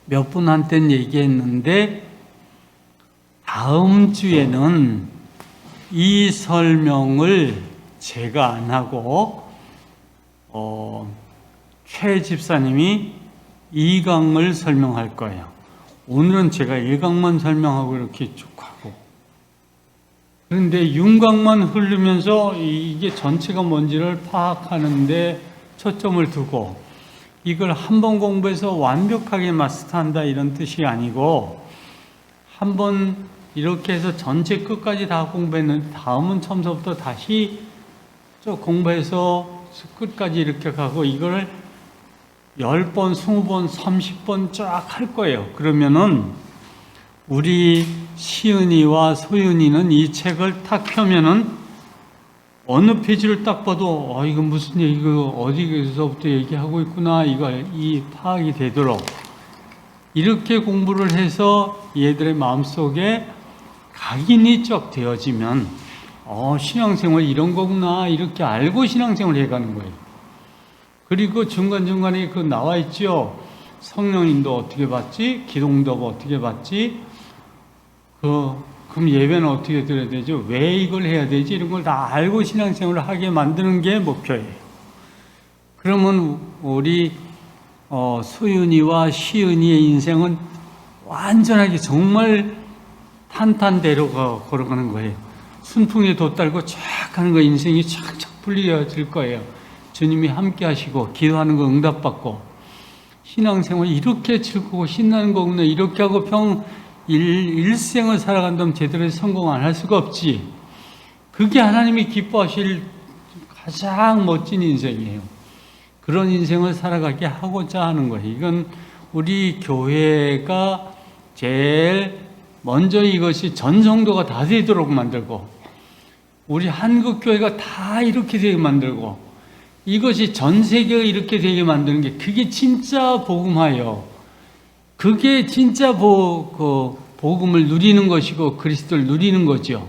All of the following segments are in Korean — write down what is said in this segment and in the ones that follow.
몇 분한테는 얘기했는데 다음 주에는 이 설명을 제가 안 하고 최 집사님이 2강을 설명할 거예요. 오늘은 제가 1강만 설명하고 이렇게 쭉 하고, 그런데 윤곽만 흐르면서 이게 전체가 뭔지를 파악하는데 초점을 두고, 이걸 한 번 공부해서 완벽하게 마스터한다 이런 뜻이 아니고, 한 번 이렇게 해서 전체 끝까지 다 공부했는데 다음은 처음부터 다시 쭉 공부해서 끝까지 이렇게 가고, 이걸 10번, 20번, 30번 쫙 할 거예요. 그러면은 우리 시은이와 소윤이는 이 책을 딱 펴면은 어느 페이지를 딱 봐도 이거 무슨 얘기, 이거 어디서부터 얘기하고 있구나, 이 파악이 되도록 이렇게 공부를 해서 얘들의 마음속에 각인이 쫙 되어지면 신앙생활 이런 거구나 이렇게 알고 신앙생활을 해가는 거예요. 그리고 중간중간에 나와 있죠. 성령님도 어떻게 받지? 기도응답 어떻게 받지? 그럼 예배는 어떻게 드려야 되죠? 왜 이걸 해야 되지? 이런 걸 다 알고 신앙생활을 하게 만드는 게 목표예요. 그러면 우리 소윤이와 시은이의 인생은 완전하게 정말 탄탄대로 걸어가는 거예요. 순풍에 돛 달고 쫙 가는 거, 인생이 쫙쫙 풀려질 거예요. 주님이 함께 하시고 기도하는 거 응답받고, 신앙생활 이렇게 즐거워 신나는 거구나 이렇게 하고 일생을 살아간다면 제대로 성공 안 할 수가 없지. 그게 하나님이 기뻐하실 가장 멋진 인생이에요. 그런 인생을 살아가게 하고자 하는 거예요. 이건 우리 교회가 제일 먼저 이것이 전 성도가 다 되도록 만들고, 우리 한국 교회가 다 이렇게 되게 만들고, 이것이 전 세계가 이렇게 되게 만드는 게 그게 진짜 복음화예요. 그게 진짜 복음을 누리는 것이고 그리스도를 누리는 거죠.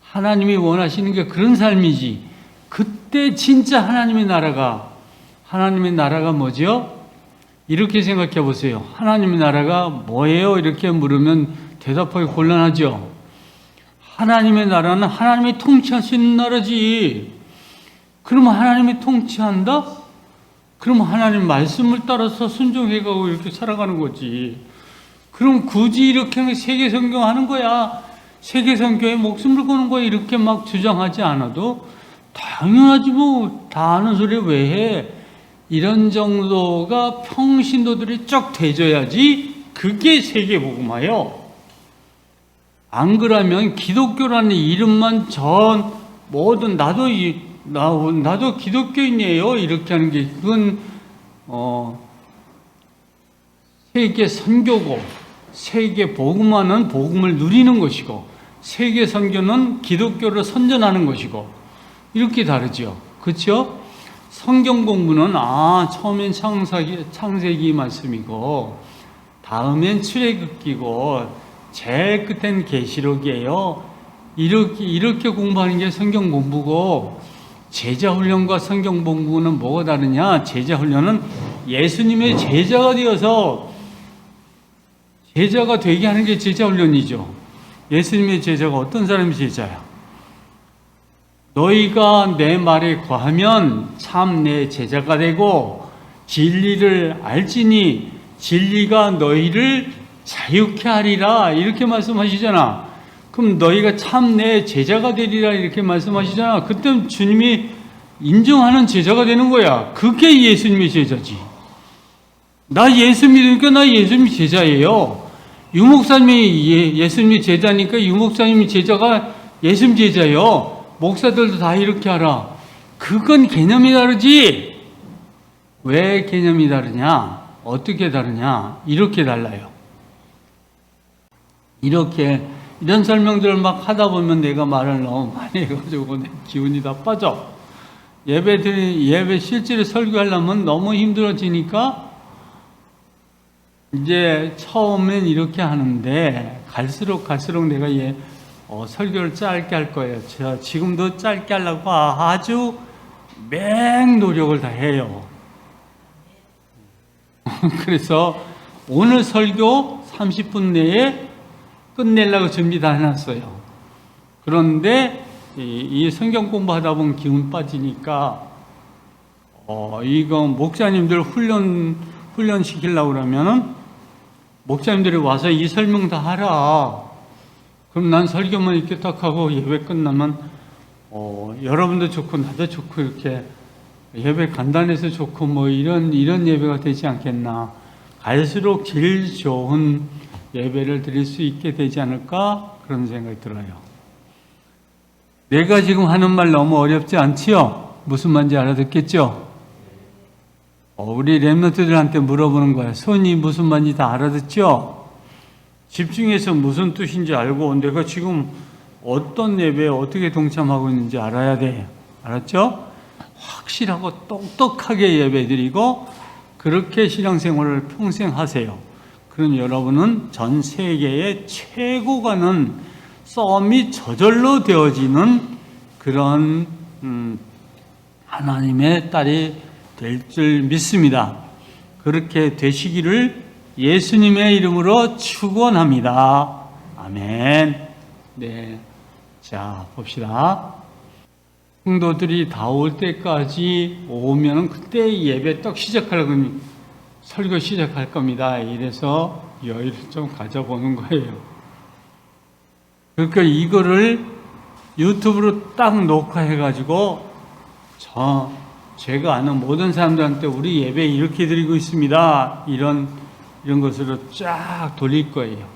하나님이 원하시는 게 그런 삶이지. 그때 진짜 하나님의 나라가 뭐죠? 이렇게 생각해 보세요. 하나님의 나라가 뭐예요? 이렇게 물으면 대답하기 곤란하죠. 하나님의 나라는 하나님이 통치하시는 나라지. 그러면 하나님이 통치한다? 그러면 하나님 말씀을 따라서 순종해가고 이렇게 살아가는 거지. 그럼 굳이 이렇게 세계 선교 하는 거야, 세계 선교에 목숨을 거는 거야, 이렇게 막 주장하지 않아도 당연하지 뭐, 다 아는 소리 왜 해? 이런 정도가 평신도들이 쫙 되져야지 그게 세계 복음화예요. 안 그러면 기독교라는 이름만 뭐든 나도 기독교인이에요 이렇게 하는 게, 그건 세계 선교고, 세계 복음화는 복음을 누리는 것이고, 세계 선교는 기독교를 선전하는 것이고, 이렇게 다르죠. 그렇죠? 성경 공부는 처음엔 창세기 말씀이고 다음엔 출애굽기고 제일 끝엔 계시록이에요. 이렇게 공부하는 게 성경 공부고, 제자훈련과 성경 공부는 뭐가 다르냐? 제자훈련은 예수님의 제자가 되어서 제자가 되게 하는 게 제자훈련이죠. 예수님의 제자가 어떤 사람이 제자야? 너희가 내 말에 거하면 참 내 제자가 되고 진리를 알지니 진리가 너희를 자유케 하리라 이렇게 말씀하시잖아. 그럼 너희가 참 내 제자가 되리라 이렇게 말씀하시잖아. 그때 주님이 인정하는 제자가 되는 거야. 그게 예수님의 제자지. 나 예수 믿으니까 나 예수님이 제자예요. 유목사님이 예수님이 제자니까 유목사님이 제자가 예수님 제자예요. 목사들도 다 이렇게 하라. 그건 개념이 다르지. 왜 개념이 다르냐? 어떻게 다르냐? 이렇게 달라요. 이런 설명들을 막 하다 보면 내가 말을 너무 많이 해가지고 내 기운이 다 빠져. 예배 실제로 설교하려면 너무 힘들어지니까 이제 처음엔 이렇게 하는데 갈수록 내가 설교를 짧게 할 거예요. 제가 지금도 짧게 하려고 아주 맹 노력을 다 해요. 그래서 오늘 설교 30분 내에 끝내려고 준비 다 해놨어요. 그런데 이 성경 공부하다 보면 기운 빠지니까 이거 목사님들 훈련시키려고 그러면은 목사님들이 와서 이 설명 다 하라. 그럼 난 설교만 이렇게 딱 하고 예배 끝나면 여러분도 좋고 나도 좋고 이렇게 예배 간단해서 좋고 뭐 이런 예배가 되지 않겠나. 갈수록 질 좋은 예배를 드릴 수 있게 되지 않을까 그런 생각이 들어요. 내가 지금 하는 말 너무 어렵지 않지요? 무슨 말인지 알아듣겠죠? 우리 랩런트들한테 물어보는 거야. 손이 무슨 말인지 다 알아듣죠? 집중해서 무슨 뜻인지 알고 내가 지금 어떤 예배에 어떻게 동참하고 있는지 알아야 돼. 알았죠? 확실하고 똑똑하게 예배드리고 그렇게 신앙생활을 평생 하세요. 그럼 여러분은 전 세계의 최고 가는 썸이 저절로 되어지는 그런 하나님의 딸이 될 줄 믿습니다. 그렇게 되시기를 예수님의 이름으로 축원합니다. 아멘. 네, 자 봅시다. 성도들이 다 올 때까지 오면은 그때 예배 딱 시작하려고 설교 시작할 겁니다. 이래서 여유를 좀 가져보는 거예요. 그러니까 이거를 유튜브로 딱 녹화해가지고 제가 아는 모든 사람들한테 우리 예배 이렇게 드리고 있습니다. 이런 것으로 쫙 돌릴 거예요.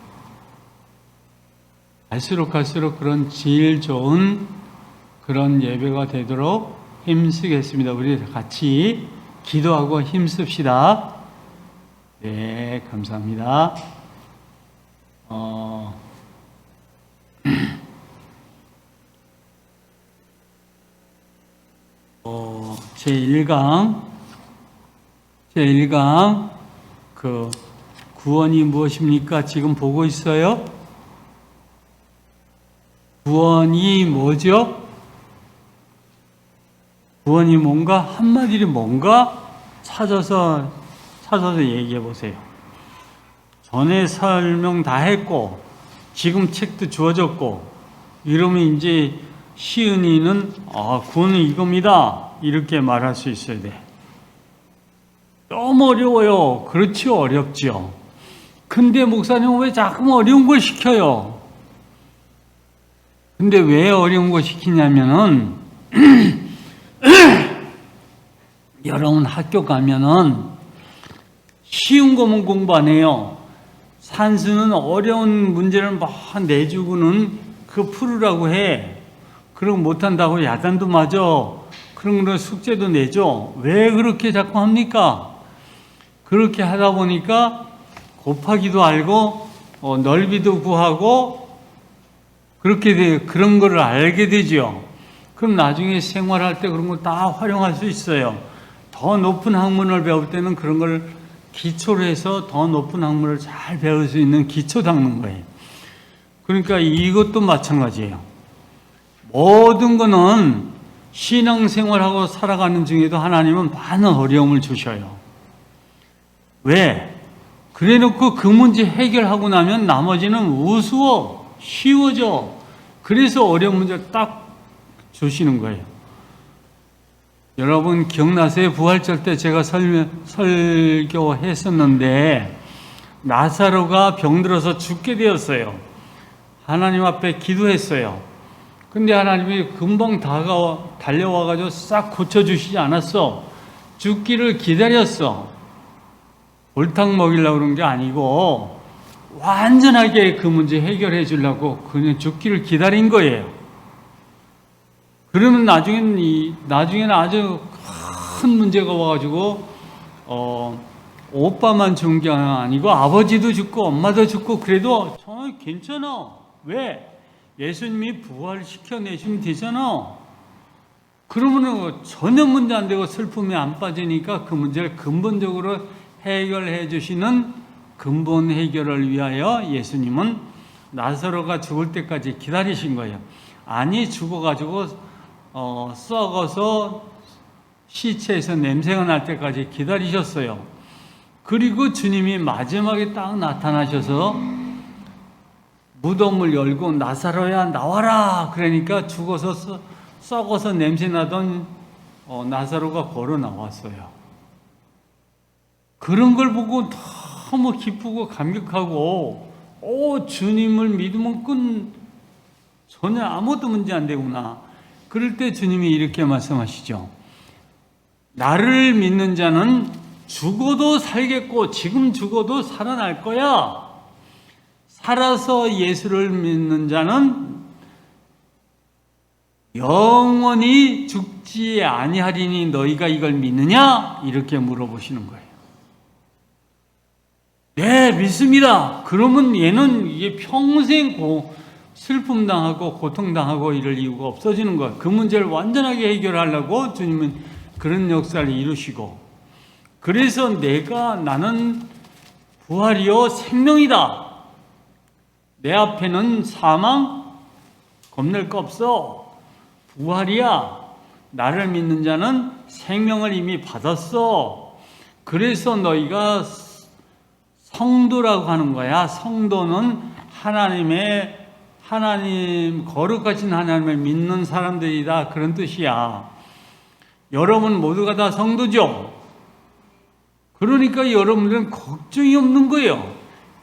갈수록 그런 질 좋은 그런 예배가 되도록 힘쓰겠습니다. 우리 같이 기도하고 힘씁시다. 네, 감사합니다. 제1강 그 구원이 무엇입니까? 지금 보고 있어요? 구원이 뭐죠? 구원이 뭔가? 한마디로 뭔가? 찾아서 얘기해 보세요. 전에 설명 다 했고 지금 책도 주어졌고 이러면 이제 시은이는 구원은 이겁니다. 이렇게 말할 수 있어야 돼. 너무 어려워요. 그렇죠. 어렵죠. 근데 목사님은 왜 자꾸 어려운 걸 시켜요? 근데 왜 어려운 걸 시키냐면은 여러분 학교 가면은 쉬운 거면 공부 안 해요. 산수는 어려운 문제를 막 내주고는 그거 풀으라고 해. 그럼 못한다고 야단도 맞아. 그런 거 숙제도 내죠. 왜 그렇게 자꾸 합니까? 그렇게 하다 보니까 곱하기도 알고 넓이도 구하고 그렇게 그런 거를 알게 되죠. 그럼 나중에 생활할 때 그런 걸 다 활용할 수 있어요. 더 높은 학문을 배울 때는 그런 걸 기초로 해서 더 높은 학문을 잘 배울 수 있는 기초 닦는 거예요. 그러니까 이것도 마찬가지예요. 모든 거는 신앙생활하고 살아가는 중에도 하나님은 많은 어려움을 주셔요. 왜? 그래놓고 그 문제 해결하고 나면 나머지는 우스워, 쉬워져. 그래서 어려운 문제를 딱 주시는 거예요. 여러분 기억나세요? 부활절 때 제가 설교했었는데 나사로가 병들어서 죽게 되었어요. 하나님 앞에 기도했어요. 근데 하나님이 금방 달려와가지고 싹 고쳐주시지 않았어. 죽기를 기다렸어. 골탕 먹이려고 그런 게 아니고 완전하게 그 문제 해결해 주려고 그냥 죽기를 기다린 거예요. 그러면 나중에는 아주 큰 문제가 와가지고 오빠만 죽은 게 아니고 아버지도 죽고 엄마도 죽고 그래도 정말 괜찮아. 왜? 예수님이 부활시켜내시면 되잖아. 그러면은 전혀 문제 안 되고 슬픔에 안 빠지니까 그 문제를 근본적으로 해결해 주시는 근본 해결을 위하여 예수님은 나사로가 죽을 때까지 기다리신 거예요. 아니 죽어가지고 썩어서 시체에서 냄새가 날 때까지 기다리셨어요. 그리고 주님이 마지막에 딱 나타나셔서 무덤을 열고 나사로야 나와라 그러니까 죽어서 썩어서 냄새나던 나사로가 걸어 나왔어요. 그런 걸 보고 너무 기쁘고 감격하고 주님을 믿으면 전혀 아무것도 문제 안 되구나. 그럴 때 주님이 이렇게 말씀하시죠. 나를 믿는 자는 죽어도 살겠고 지금 죽어도 살아날 거야. 살아서 예수를 믿는 자는 영원히 죽지 아니하리니 너희가 이걸 믿느냐? 이렇게 물어보시는 거예요. 네, 믿습니다. 그러면 얘는 이게 평생 슬픔 당하고 고통 당하고 이럴 이유가 없어지는 거예요. 그 문제를 완전하게 해결하려고 주님은 그런 역사를 이루시고, 그래서 나는 부활이요 생명이다. 내 앞에는 사망 겁낼 거 없어. 부활이야. 나를 믿는 자는 생명을 이미 받았어. 그래서 너희가 성도라고 하는 거야. 성도는 거룩하신 하나님을 믿는 사람들이다. 그런 뜻이야. 여러분 모두가 다 성도죠. 그러니까 여러분들은 걱정이 없는 거예요.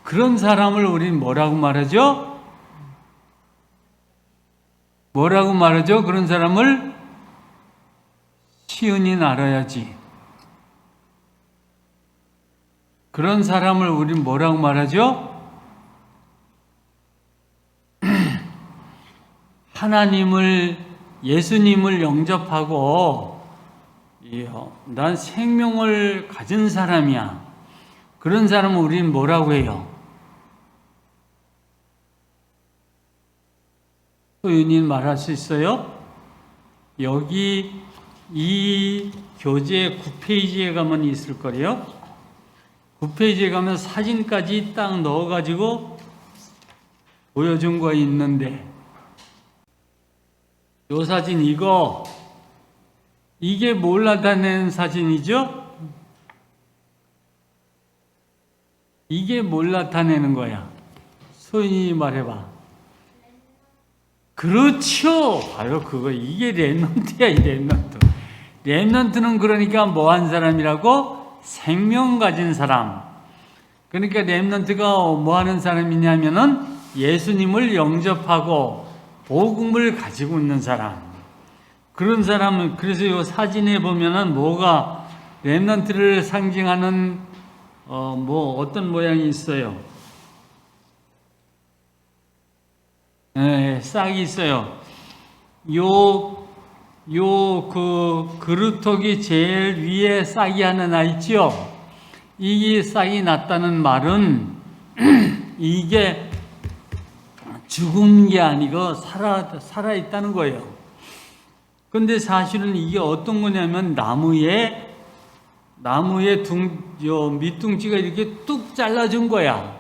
그런 사람을 우리는 뭐라고 말하죠? 그런 사람을 시은인 알아야지. 그런 사람을 우리는 뭐라고 말하죠? 예수님을 영접하고 난 생명을 가진 사람이야. 그런 사람을 우리는 뭐라고 해요? 소윤이 말할 수 있어요? 여기 이 교재 9페이지에 가면 있을 거예요. 9페이지에 가면 사진까지 딱 넣어가지고 보여준 거 있는데, 요 사진 이게 뭘 나타내는 사진이죠? 이게 뭘 나타내는 거야? 소인이 말해봐. 그렇죠. 바로 그거. 이게 렘넌트야, 이 렘넌트. 렘넌트는 그러니까 뭐 한 사람이라고? 생명 가진 사람. 그러니까 렘넌트가 뭐 하는 사람이냐면은 예수님을 영접하고 복음을 가지고 있는 사람. 그런 사람은, 그래서 이 사진에 보면은 뭐가 렘넌트를 상징하는 어떤 모양이 있어요. 네, 싹이 있어요. 그루터기 제일 위에 싹이 하나 있죠. 이 싹이 났다는 말은 이게 죽은 게 아니고 살아있다는 거예요. 근데 사실은 이게 어떤 거냐면 나무에 밑둥지가 이렇게 뚝 잘라준 거야.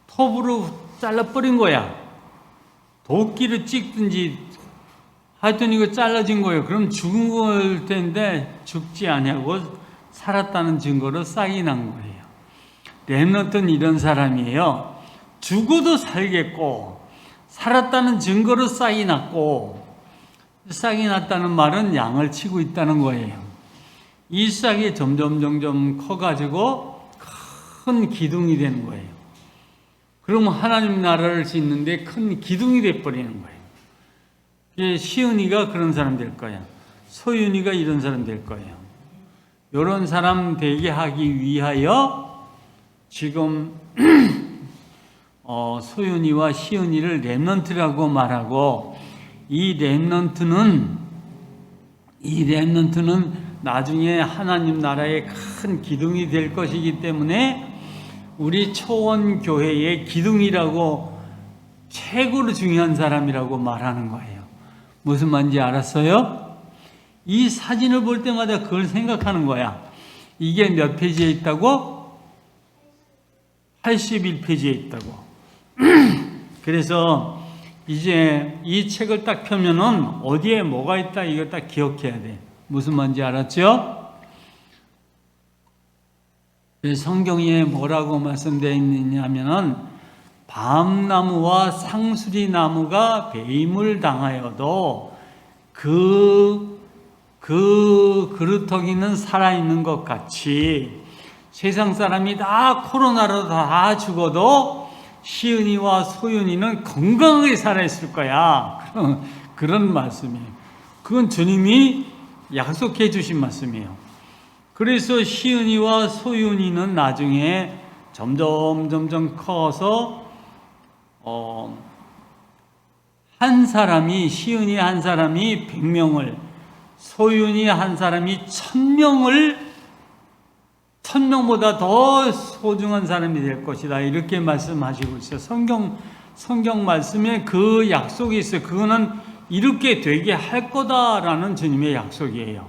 톱으로 잘라버린 거야. 도끼를 찍든지 하여튼 이거 잘라진 거예요. 그럼 죽은 걸 텐데 죽지 아니하고 살았다는 증거로 싹이 난 거예요. 렘넌트는 이런 사람이에요. 죽어도 살겠고 살았다는 증거로 싹이 났고, 싹이 났다는 말은 양을 치고 있다는 거예요. 이 싹이 점점 커가지고 큰 기둥이 되는 거예요. 그러면 하나님 나라를 짓는데 큰 기둥이 돼버리는 거예요. 시은이가 그런 사람 될 거야. 소윤이가 이런 사람 될 거예요. 이런 사람 되게 하기 위하여 지금 소윤이와 시은이를 렘넌트라고 말하고, 이 렘넌트는 나중에 하나님 나라의 큰 기둥이 될 것이기 때문에 우리 초원교회의 기둥이라고, 최고로 중요한 사람이라고 말하는 거예요. 무슨 말인지 알았어요? 이 사진을 볼 때마다 그걸 생각하는 거야. 이게 몇 페이지에 있다고? 81페이지에 있다고. 그래서 이제 이 책을 딱 펴면은 어디에 뭐가 있다 이거 딱 기억해야 돼. 무슨 말인지 알았죠? 성경에 뭐라고 말씀되어 있느냐면은 밤나무와 상수리 나무가 배임을 당하여도 그 그루터기는 살아있는 것 같이 세상 사람이 다 코로나로 다 죽어도 시은이와 소윤이는 건강하게 살아있을 거야. 그런 말씀이에요. 그건 주님이 약속해 주신 말씀이에요. 그래서 시은이와 소윤이는 나중에 점점 커서 한 사람이, 시은이 한 사람이 100명을, 소윤이 한 사람이 1000명보다 더 소중한 사람이 될 것이다. 이렇게 말씀하시고 있어요. 성경 말씀에 그 약속이 있어요. 그거는 이렇게 되게 할 거다라는 주님의 약속이에요.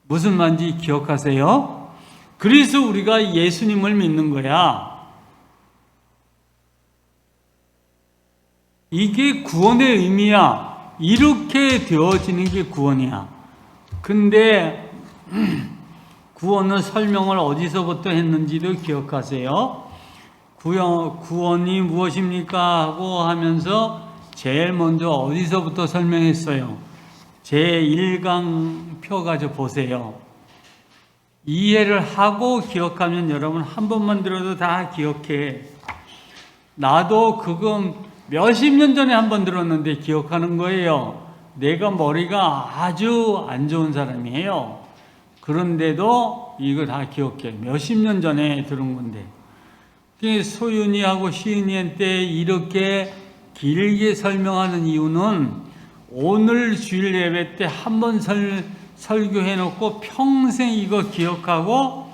무슨 말인지 기억하세요? 그래서 우리가 예수님을 믿는 거야. 이게 구원의 의미야. 이렇게 되어지는 게 구원이야. 근데 구원은 설명을 어디서부터 했는지도 기억하세요? 구원이 무엇입니까? 하고 하면서 제일 먼저 어디서부터 설명했어요? 제1강 표 가지고 보세요. 이해를 하고 기억하면 여러분 한 번만 들어도 다 기억해. 나도 그건 몇십 년 전에 한 번 들었는데 기억하는 거예요. 내가 머리가 아주 안 좋은 사람이에요. 그런데도 이거 다 기억해. 몇십 년 전에 들은 건데. 소윤이하고 시은이한테 이렇게 길게 설명하는 이유는 오늘 주일 예배 때 한 번 설교해 놓고 평생 이거 기억하고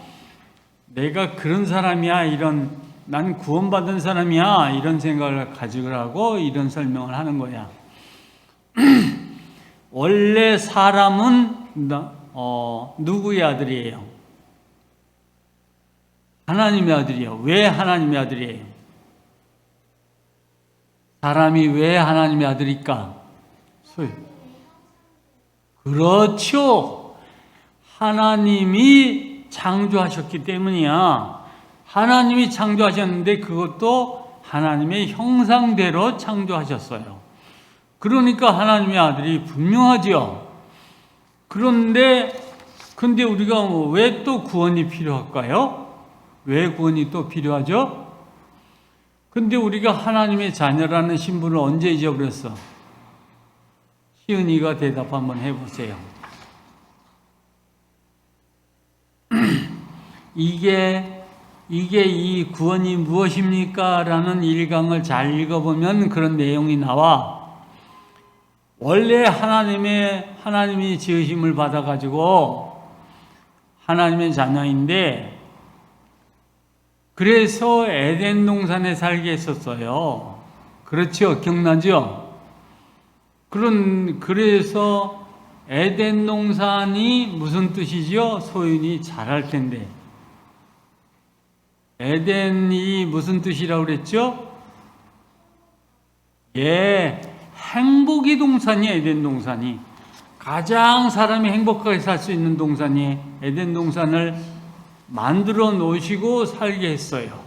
내가 그런 사람이야, 난 구원받은 사람이야, 이런 생각을 가지고 이런 설명을 하는 거야. 원래 사람은 누구의 아들이에요? 하나님의 아들이에요. 왜 하나님의 아들이에요? 사람이 왜 하나님의 아들일까? 그렇죠. 하나님이 창조하셨기 때문이야. 하나님이 창조하셨는데 그것도 하나님의 형상대로 창조하셨어요. 그러니까 하나님의 아들이 분명하지요. 근데 우리가 왜 또 구원이 필요할까요? 왜 구원이 또 필요하죠? 근데 우리가 하나님의 자녀라는 신분을 언제 잊어버렸어? 시은이가 대답 한번 해보세요. 이게 이 구원이 무엇입니까? 라는 1강을 잘 읽어보면 그런 내용이 나와. 원래 하나님이 지으심을 받아가지고 하나님의 자녀인데, 그래서 에덴 동산에 살게 했었어요. 그렇죠? 기억나죠? 그래서 에덴 동산이 무슨 뜻이죠? 소윤이 잘할 텐데. 에덴이 무슨 뜻이라고 그랬죠? 예, 행복의 동산이 에덴 동산이. 가장 사람이 행복하게 살 수 있는 동산이 에덴 동산을 만들어 놓으시고 살게 했어요.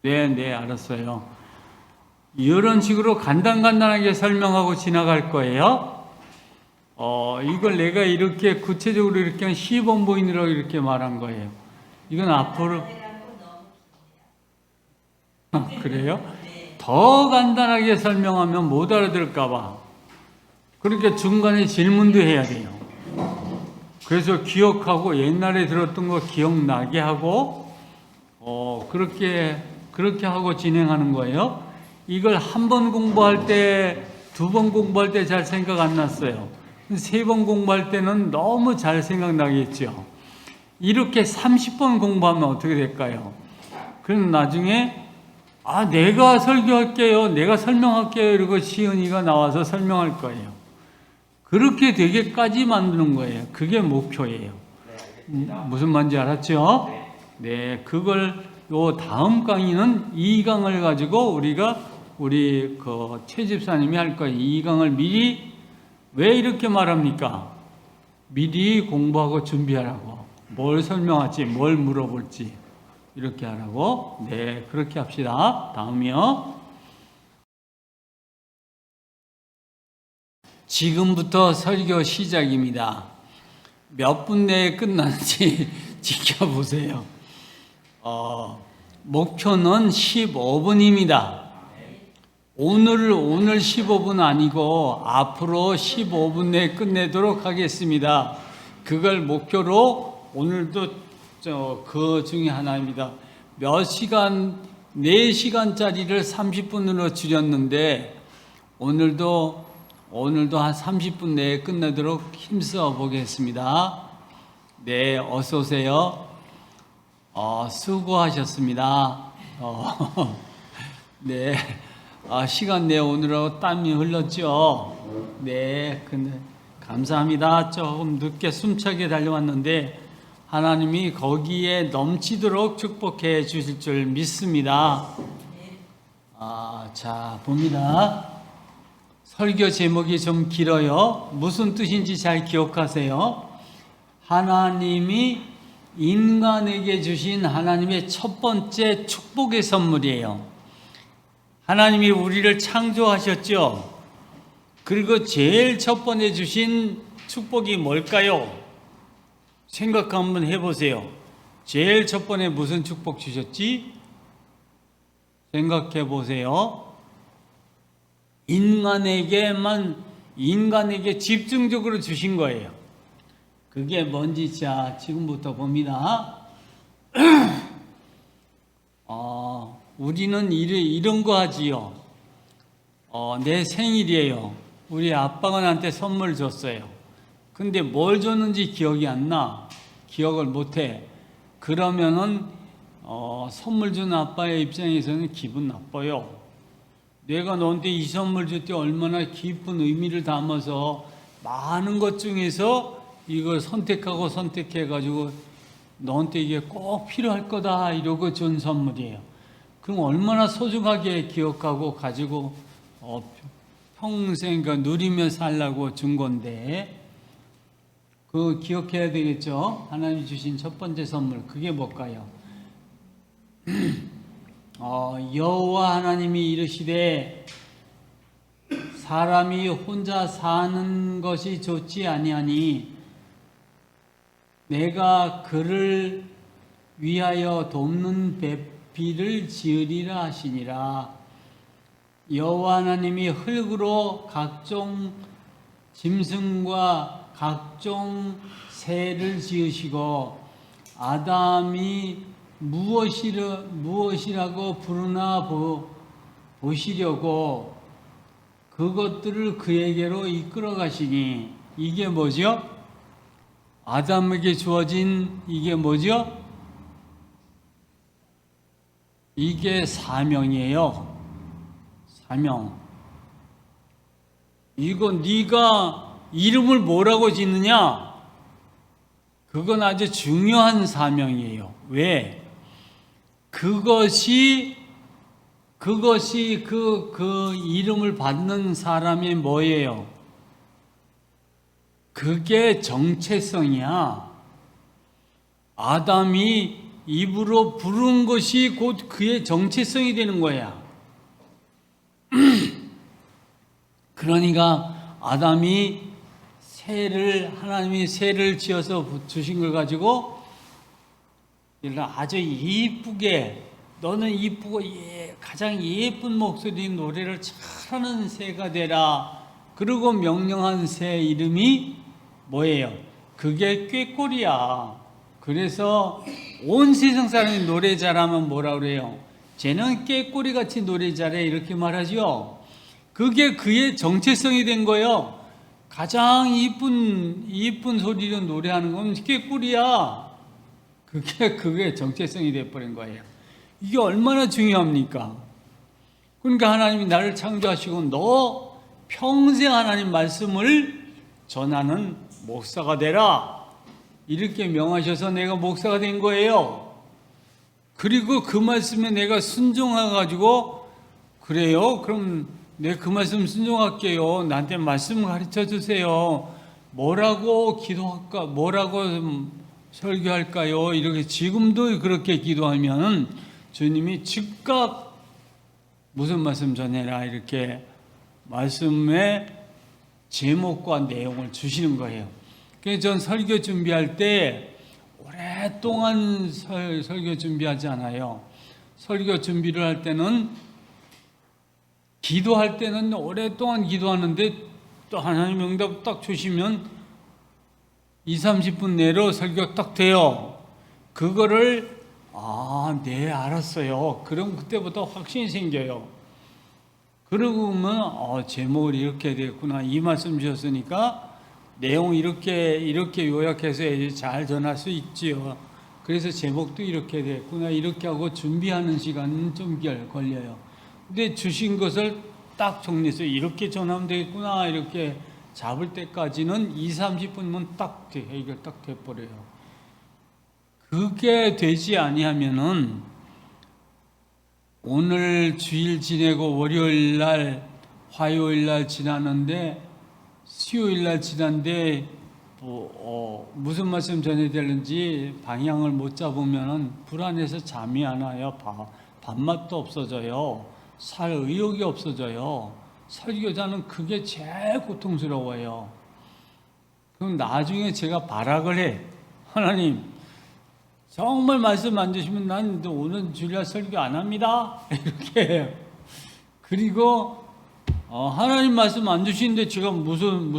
네, 알았어요. 이런 식으로 간단하게 설명하고 지나갈 거예요. 이걸 내가 이렇게 구체적으로 이렇게 시범보인이라고 이렇게 말한 거예요. 이건 앞으로 그래요? 더 간단하게 설명하면 못 알아들을까 봐. 그러니까 중간에 질문도 해야 돼요. 그래서 기억하고 옛날에 들었던 거 기억나게 하고 그렇게 하고 진행하는 거예요. 이걸 한 번 공부할 때, 2번 공부할 때 잘 생각 안 났어요. 3번 공부할 때는 너무 잘 생각나겠죠. 이렇게 30번 공부하면 어떻게 될까요? 그럼 나중에 내가 설교할게요, 내가 설명할게요, 이러고 시은이가 나와서 설명할 거예요. 그렇게 되게까지 만드는 거예요. 그게 목표예요. 무슨 말인지 알았죠? 네, 그걸 요 다음 강의는 2강을 가지고 우리 최 집사님이 할 거예요. 2강을 미리 왜 이렇게 말합니까? 미리 공부하고 준비하라고. 뭘 설명할지, 뭘 물어볼지 이렇게 하라고. 네, 그렇게 합시다. 다음이요. 지금부터 설교 시작입니다. 몇 분 내에 끝나는지 지켜보세요. 목표는 15분입니다. 오늘 15분 아니고 앞으로 15분 내에 끝내도록 하겠습니다. 그걸 목표로 오늘도 그 중에 하나입니다. 몇 시간, 4시간짜리를 30분으로 줄였는데 오늘도 한 30분 내에 끝내도록 힘써 보겠습니다. 네, 어서 오세요. 수고하셨습니다. 네, 시간 내 오느라고 땀이 흘렀죠. 네, 근데 감사합니다. 조금 늦게 숨차게 달려왔는데 하나님이 거기에 넘치도록 축복해 주실 줄 믿습니다. 자, 봅니다. 설교 제목이 좀 길어요. 무슨 뜻인지 잘 기억하세요. 하나님이 인간에게 주신 하나님의 첫 번째 축복의 선물이에요. 하나님이 우리를 창조하셨죠. 그리고 제일 첫 번째 주신 축복이 뭘까요? 생각 한번 해보세요. 제일 첫 번에 무슨 축복 주셨지? 생각해 보세요. 인간에게 집중적으로 주신 거예요. 그게 뭔지 자 지금부터 봅니다. 우리는 이런 거 하지요. 내 생일이에요. 우리 아빠가 나한테 선물 줬어요. 근데 뭘 줬는지 기억이 안 나. 기억을 못 해. 그러면은 선물 준 아빠의 입장에서는 기분 나빠요. 내가 너한테 이 선물 줄 때 얼마나 깊은 의미를 담아서 많은 것 중에서 이걸 선택해가지고 너한테 이게 꼭 필요할 거다 이러고 준 선물이에요. 그럼 얼마나 소중하게 기억하고 가지고 평생 누리며 살라고 준 건데 그거 기억해야 되겠죠. 하나님이 주신 첫 번째 선물 그게 뭘까요? 여호와 하나님이 이르시되 사람이 혼자 사는 것이 좋지 아니하니 내가 그를 위하여 돕는 배필을 지으리라 하시니라. 여호와 하나님이 흙으로 각종 짐승과 각종 새를 지으시고 아담이 무엇이라고 부르나 보시려고 그것들을 그에게로 이끌어 가시니 이게 뭐죠? 아담에게 주어진 이게 뭐죠? 이게 사명이에요. 사명. 이거 네가 이름을 뭐라고 짓느냐? 그건 아주 중요한 사명이에요. 왜? 그것이 그 이름을 받는 사람이 뭐예요? 그게 정체성이야. 아담이 입으로 부른 것이 곧 그의 정체성이 되는 거야. 그러니까 아담이 하나님이 새를 지어서 주신 걸 가지고 아주 이쁘게 너는 이쁘고 가장 예쁜 목소리 노래를 잘하는 새가 되라. 그리고 명령한 새 이름이 뭐예요? 그게 꾀꼬리야. 그래서 온 세상 사람이 노래 잘하면 뭐라 그래요? 쟤는 꾀꼬리같이 노래 잘해 이렇게 말하죠. 그게 그의 정체성이 된 거예요. 가장 이쁜 소리로 노래하는 건 꾀꼬리야. 그게 정체성이 돼버린 거예요. 이게 얼마나 중요합니까? 그러니까 하나님이 나를 창조하시고 너 평생 하나님 말씀을 전하는 목사가 되라. 이렇게 명하셔서 내가 목사가 된 거예요. 그리고 그 말씀에 내가 순종해가지고 그래요? 그럼 내가 그 말씀 순종할게요. 나한테 말씀 가르쳐 주세요. 뭐라고 기도할까, 뭐라고 설교할까요? 이렇게 지금도 그렇게 기도하면 주님이 즉각 무슨 말씀 전해라 이렇게 말씀의 제목과 내용을 주시는 거예요. 그래서 전 설교 준비할 때 오랫동안 설교 준비하지 않아요. 설교 준비를 할 때는 기도할 때는 오랫동안 기도하는데 또 하나님 응답 딱 주시면 2, 30분 내로 설교 딱 돼요. 그거를 네, 알았어요. 그럼 그때부터 확신이 생겨요. 그러고 보면 제목을 이렇게 됐구나. 이 말씀 주셨으니까 내용 이렇게 요약해서 이제 잘 전할 수 있지요. 그래서 제목도 이렇게 됐구나. 이렇게 하고 준비하는 시간은 좀 걸려요. 근데 주신 것을 딱 정리해서 이렇게 전하면 되겠구나. 이렇게 잡을 때까지는 2, 30분이면 딱 해결 딱 돼버려요. 그게 되지 아니하면은 오늘 주일 지내고 월요일 날, 화요일 날 지나는데 수요일 날 지났는데 무슨 말씀 전해야 되는지 방향을 못 잡으면은 불안해서 잠이 안 와요. 밥맛도 없어져요. 살 의욕이 없어져요. 설교자는 그게 제일 고통스러워요. 그럼 나중에 제가 발악을 해. 하나님, 정말 말씀 안 주시면 난 오늘 주일날 설교 안 합니다. 이렇게 해요. 그리고 하나님 말씀 안 주시는데 제가 무슨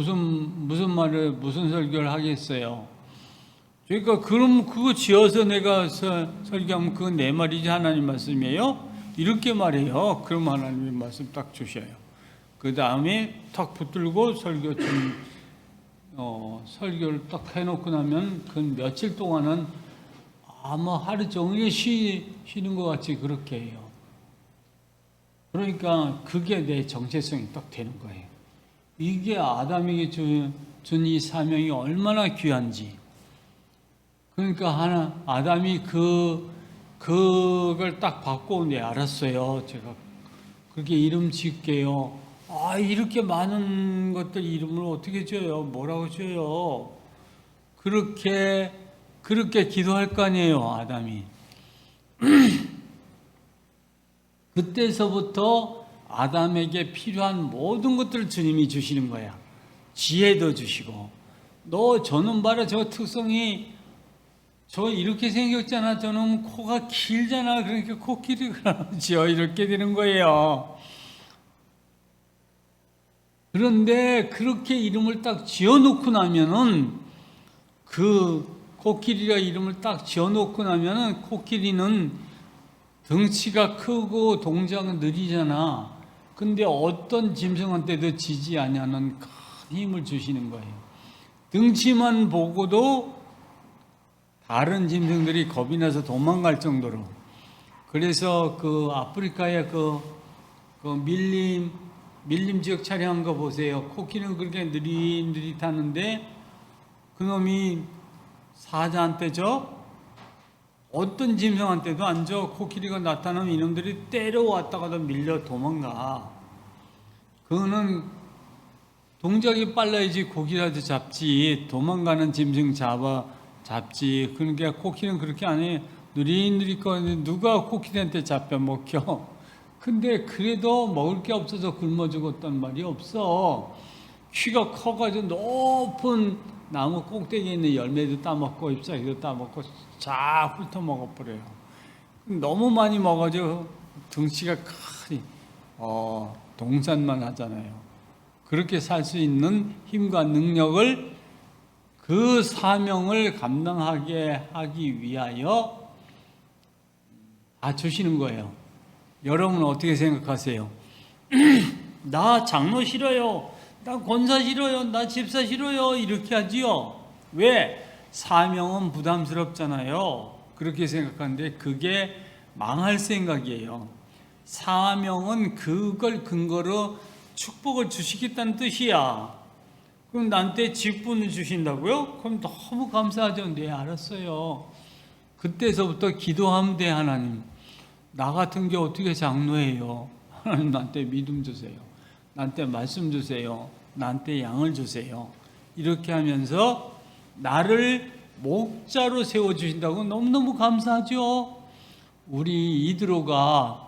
설교를 하겠어요. 그러니까 그럼 그거 지어서 내가 설교하면 그건 내 말이지 하나님 말씀이에요? 이렇게 말해요. 그럼 하나님의 말씀 딱 주셔요. 그 다음에 탁 붙들고 설교를 딱 해놓고 나면 그 며칠 동안은 아마 하루 종일 쉬는 것 같이 그렇게 해요. 그러니까 그게 내 정체성이 딱 되는 거예요. 이게 아담에게 준 이 사명이 얼마나 귀한지. 그러니까 아담이 그걸 딱 받고 네 알았어요. 제가 그렇게 이름 짓게요. 이렇게 많은 것들 이름을 어떻게 줘요? 뭐라고 줘요? 그렇게 기도할 거 아니에요, 아담이. 그때서부터 아담에게 필요한 모든 것들을 주님이 주시는 거야. 지혜도 주시고, 저놈 봐라, 저 특성이, 저 이렇게 생겼잖아. 저놈 코가 길잖아. 그러니까 코끼리가 나오죠. 이렇게 되는 거예요. 그런데 그렇게 이름을 딱 지어놓고 나면은 코끼리가 이름을 딱 지어놓고 나면은 코끼리는 덩치가 크고 동작은 느리잖아. 근데 어떤 짐승한테도 지지 아니하는 큰 힘을 주시는 거예요. 덩치만 보고도 다른 짐승들이 겁이 나서 도망갈 정도로. 그래서 아프리카의 밀림 지역 촬영한 거 보세요. 코끼리는 그렇게 느릿느릿하는데 그놈이 사자한테 어떤 짐승한테도 안 줘. 코끼리가 나타나면 이놈들이 때려왔다가도 밀려 도망가. 그거는 동작이 빨라야지 고기라도 잡지. 도망가는 짐승 잡지. 그러니까 코끼리는 그렇게 안 해. 느릿느릿 거리는데 누가 코끼리한테 잡혀 먹혀. 근데 그래도 먹을 게 없어서 굶어 죽었단 말이 없어. 키가 커가지고 높은 나무 꼭대기에 있는 열매도 따먹고 잎사귀도 따먹고 쫙 훑어 먹어버려요. 너무 많이 먹어서 덩치가 크니 동산만 하잖아요. 그렇게 살 수 있는 힘과 능력을 그 사명을 감당하게 하기 위하여 주시는 거예요. 여러분은 어떻게 생각하세요? 나 장로 싫어요. 나 권사 싫어요. 나 집사 싫어요. 이렇게 하지요. 왜? 사명은 부담스럽잖아요. 그렇게 생각하는데 그게 망할 생각이에요. 사명은 그걸 근거로 축복을 주시겠다는 뜻이야. 그럼 나한테 직분을 주신다고요? 그럼 너무 감사하죠. 네, 알았어요. 그때서부터 기도하면 돼. 하나님, 나 같은 게 어떻게 장로예요? 하나님, 나한테 믿음 주세요. 나한테 말씀 주세요. 나한테 양을 주세요. 이렇게 하면서 나를 목자로 세워주신다고 너무너무 감사하죠. 우리 이드로가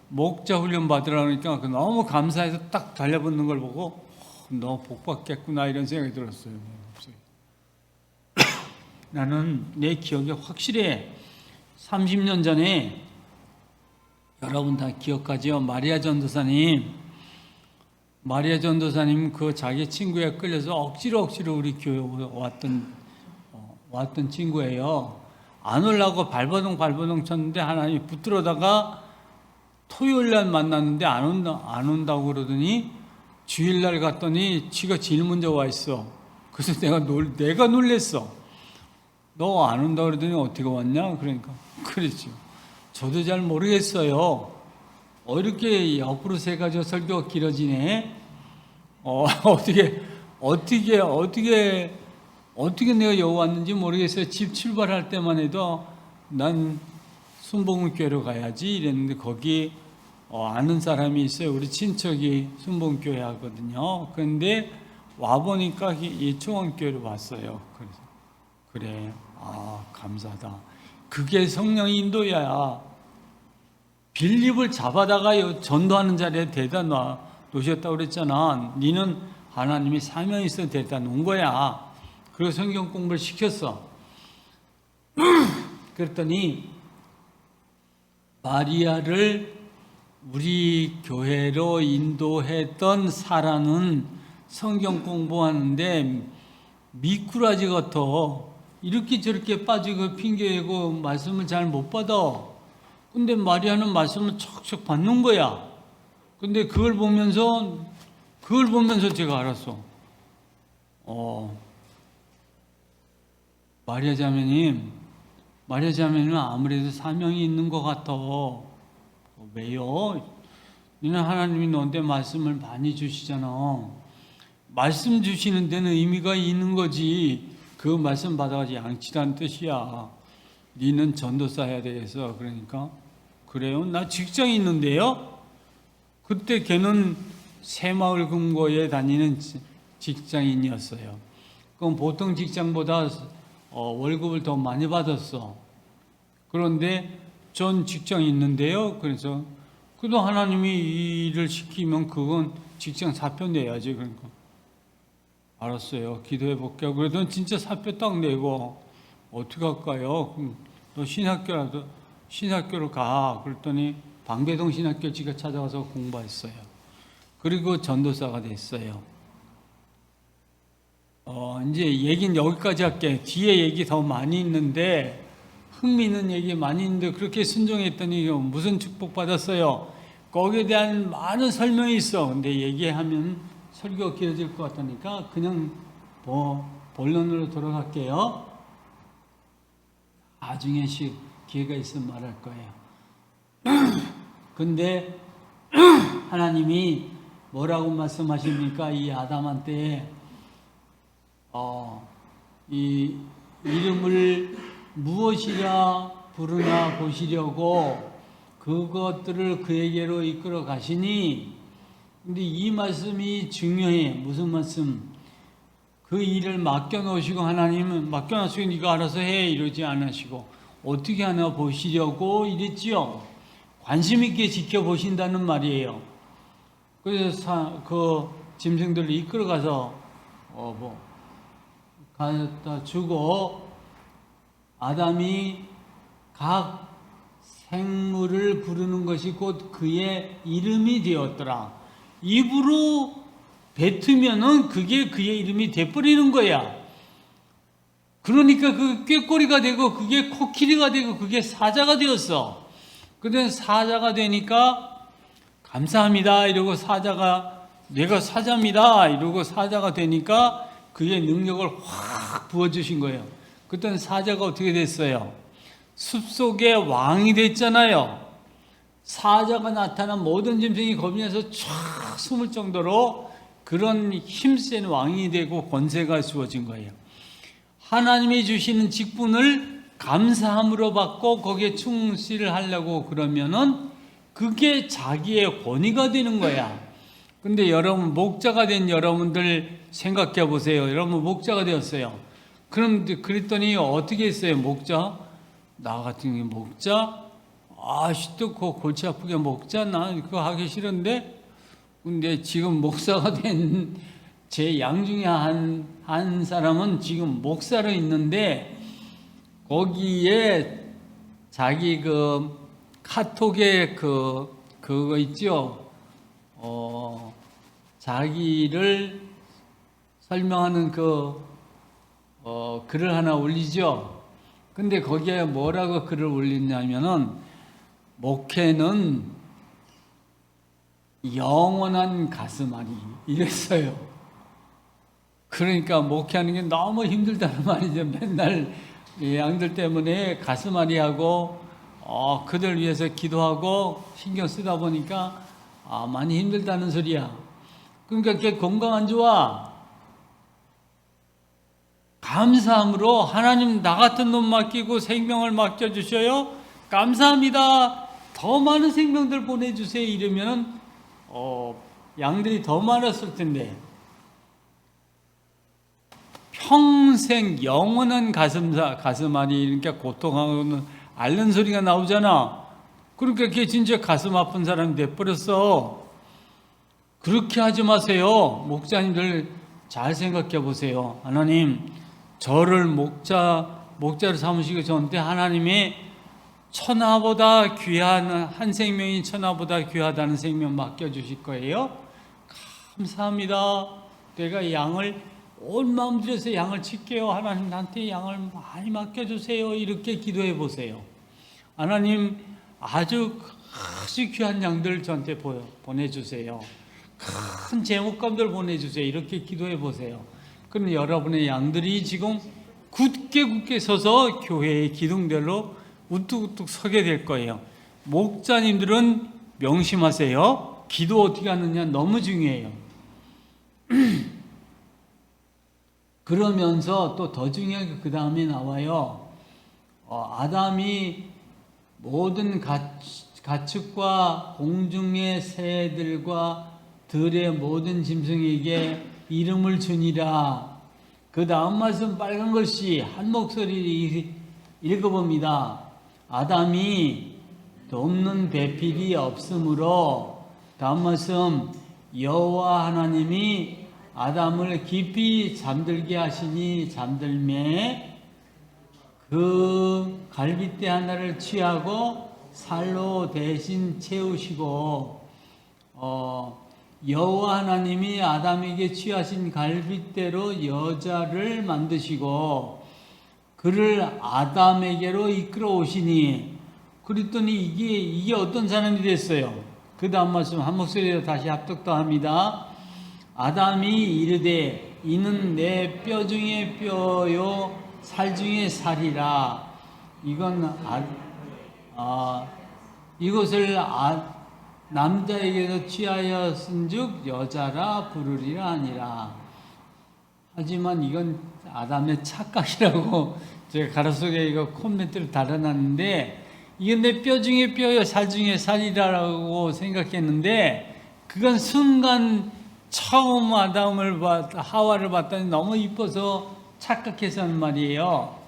목자 훈련 받으라 그러니까 너무 감사해서 딱 달려붙는 걸 보고 너 복 받겠구나 이런 생각이 들었어요. 나는 내 기억에 확실해. 30년 전에 여러분 다 기억하죠? 마리아 전도사님 그 자기 친구에 끌려서 억지로 우리 교회 왔던 친구예요. 안 오려고 발버둥 쳤는데 하나님이 붙들어다가 토요일 날 만났는데 안 온다고 그러더니 주일날 갔더니 지가 제일 먼저 와 있어. 그래서 내가 놀랬어. 너 안 온다 그러더니 어떻게 왔냐? 그러니까 그랬죠. 저도 잘 모르겠어요. 이렇게 옆으로 세 가지 설교가 길어지네. 어떻게 내가 여기 왔는지 모르겠어요. 집 출발할 때만 해도 난 순복음교회로 가야지 이랬는데 거기 아는 사람이 있어요. 우리 친척이 순복음교회 하거든요. 그런데 와보니까 이 초원교회로 왔어요. 그래서 그래, 감사하다. 그게 성령의 인도야. 빌립을 잡아다가 전도하는 자리에 데려다 놓으셨다고 그랬잖아. 니는 하나님이 사명이 있어 데려다 놓은 거야. 그래서 성경 공부를 시켰어. 그랬더니 마리아를 우리 교회로 인도했던 사라는 성경 공부하는데 미꾸라지 같아. 이렇게 저렇게 빠지고 핑계대고 말씀을 잘 못 받아. 근데 마리아는 말씀을 척척 받는 거야. 근데 그걸 보면서 제가 알았어. 마리아 자매님은 아무래도 사명이 있는 것 같아. 왜요? 너는 하나님이 너한테 말씀을 많이 주시잖아. 말씀 주시는 데는 의미가 있는 거지. 그 말씀 받아가지고 양치라는 뜻이야. 니는 전도사 해야 돼서. 그러니까 그래요? 나 직장이 있는데요? 그때 걔는 새마을 금고에 다니는 직장인이었어요. 그럼 보통 직장보다 월급을 더 많이 받았어. 그런데 전 직장이 있는데요. 그래서 그래도 하나님이 이 일을 시키면 그건 직장 사표 내야지. 그러니까 알았어요. 기도해 볼게요. 그러더니 진짜 사표 딱 내고 어떻게 할까요? 너 신학교로 가. 그랬더니 방배동 신학교 지가 찾아가서 공부했어요. 그리고 전도사가 됐어요. 이제 얘기는 여기까지 할게. 뒤에 얘기 더 많이 있는데 흥미있는 얘기 많이 있는데 그렇게 순종했더니 무슨 축복 받았어요? 거기에 대한 많은 설명이 있어. 근데 얘기하면 설교가 길어질 것 같으니까 그냥 본론으로 돌아갈게요. 나중에 기회가 있으면 말할 거예요. 근데 하나님이 뭐라고 말씀하십니까? 이 아담한테 이 이름을 무엇이라 부르나 보시려고 그것들을 그에게로 이끌어 가시니. 근데 이 말씀이 중요해. 무슨 말씀? 그 일을 맡겨놓으시고 하나님은 맡겨놨으니 네가 알아서 해 이러지 않으시고 어떻게 하나 보시려고 이랬지요. 관심 있게 지켜보신다는 말이에요. 그래서 그 짐승들을 이끌어 가서 갖다 주고 아담이 각 생물을 부르는 것이 곧 그의 이름이 되었더라. 입으로 뱉으면은 그게 그의 이름이 돼버리는 거야. 그러니까 그 꾀꼬리가 되고 그게 코끼리가 되고 그게 사자가 되었어. 그런데 사자가 되니까 감사합니다 이러고 내가 사자입니다 이러고 사자가 되니까 그의 능력을 확 부어주신 거예요. 그때는 사자가 어떻게 됐어요? 숲속의 왕이 됐잖아요. 사자가 나타난 모든 짐승이 겁이 나서 촥 숨을 정도로 그런 힘센 왕이 되고 권세가 주어진 거예요. 하나님이 주시는 직분을 감사함으로 받고 거기에 충실을 하려고 그러면은 그게 자기의 권위가 되는 거야. 근데 여러분, 목자가 된 여러분들 생각해 보세요. 여러분 목자가 되었어요. 그랬더니 어떻게 했어요? 목자? 나 같은 게 목자? 또 골치 아프게 목자? 나 그거 하기 싫은데? 근데 지금 목사가 된 제 양 중에 한 사람은 지금 목사로 있는데, 거기에 자기 카톡에 그거 있죠? 자기를 설명하는 글을 하나 올리죠? 근데 거기에 뭐라고 글을 올렸냐면은, 목회는 영원한 가슴앓이, 이랬어요. 그러니까 목회하는 게 너무 힘들다는 말이죠. 맨날 양들 때문에 가슴앓이하고 그들 위해서 기도하고 신경 쓰다 보니까 많이 힘들다는 소리야. 그러니까 걔 건강 안 좋아. 감사함으로 하나님 나 같은 놈 맡기고 생명을 맡겨주셔요. 감사합니다. 더 많은 생명들 보내주세요. 이러면은 양들이 더 많았을 텐데, 평생 영원한 가슴앓이, 그러니까 고통하고는 앓는 소리가 나오잖아. 그러니까 그게 진짜 가슴 아픈 사람이 돼버렸어. 그렇게 하지 마세요. 목자님들 잘 생각해 보세요. 하나님, 저를 목자로 삼으시고 저한테 하나님이 천하보다 귀한, 한 생명이 천하보다 귀하다는 생명 맡겨주실 거예요. 감사합니다. 내가 양을 온 마음 들여서 양을 칠게요. 하나님, 나한테 양을 많이 맡겨주세요. 이렇게 기도해 보세요. 하나님, 아주 귀한 양들 저한테 보내주세요. 큰 제목감들 보내주세요. 이렇게 기도해 보세요. 그럼 여러분의 양들이 지금 굳게 서서 교회의 기둥들로 우뚝우뚝 서게 될 거예요. 목자님들은 명심하세요. 기도 어떻게 하느냐 너무 중요해요. 그러면서 또 더 중요한 게 그 다음에 나와요. 아담이 모든 가축과 공중의 새들과 들의 모든 짐승에게 이름을 주니라. 그 다음 말씀 빨간 글씨 한 목소리 읽어봅니다. 아담이 돕는 배필이 없으므로, 다음 말씀, 여호와 하나님이 아담을 깊이 잠들게 하시니 잠들매 그 갈빗대 하나를 취하고 살로 대신 채우시고, 여호와 하나님이 아담에게 취하신 갈빗대로 여자를 만드시고 그를 아담에게로 이끌어 오시니, 그랬더니 이게 어떤 사람이 됐어요? 그 다음 말씀 한 목소리로 다시 합독도 합니다. 아담이 이르되 이는 내 뼈 중에 뼈요 살 중에 살이라. 이건 이것을 남자에게서 취하였은즉 여자라 부르리라 아니라. 하지만 이건 아담의 착각이라고 제가 가로 속에 이거 코멘트를 달아놨는데, 이건 내 뼈 중에 뼈요 살 중에 살이라고 생각했는데, 그건 순간 처음 하와를 봤더니 너무 이뻐서 착각해서 하는 말이에요.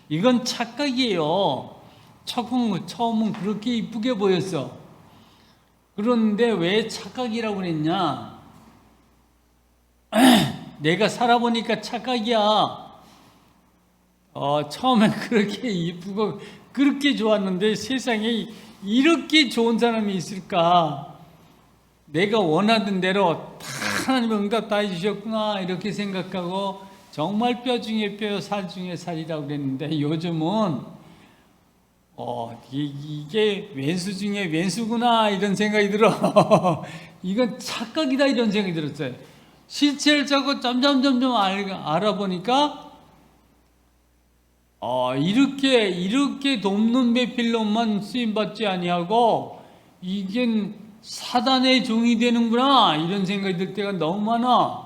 이건 착각이에요. 처음은 그렇게 이쁘게 보였어. 그런데 왜 착각이라고 그랬냐? 내가 살아보니까 착각이야. 처음엔 그렇게 이쁘고 그렇게 좋았는데 세상에 이렇게 좋은 사람이 있을까? 내가 원하던 대로 다 하나님 응답 다 해주셨구나 이렇게 생각하고 정말 뼈 중에 뼈 살 중에 살이라고 그랬는데, 요즘은 이게 왼수 중에 왼수구나 이런 생각이 들어. 이건 착각이다 이런 생각이 들었어요. 실체를 자꾸 점점 알아보니까 이렇게 돕는 배필로만 쓰임받지 아니하고 이게 사단의 종이 되는구나 이런 생각이 들 때가 너무 많아.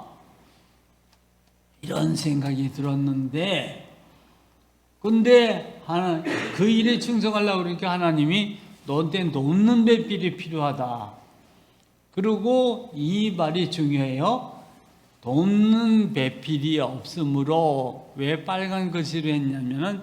이런 생각이 들었는데, 근데 그 일에 충성하려고 그러니까 하나님이 너한테 돕는 배필이 필요하다. 그리고 이 말이 중요해요. 돕는 배필이 없으므로. 왜 빨간 글씨로 했냐면은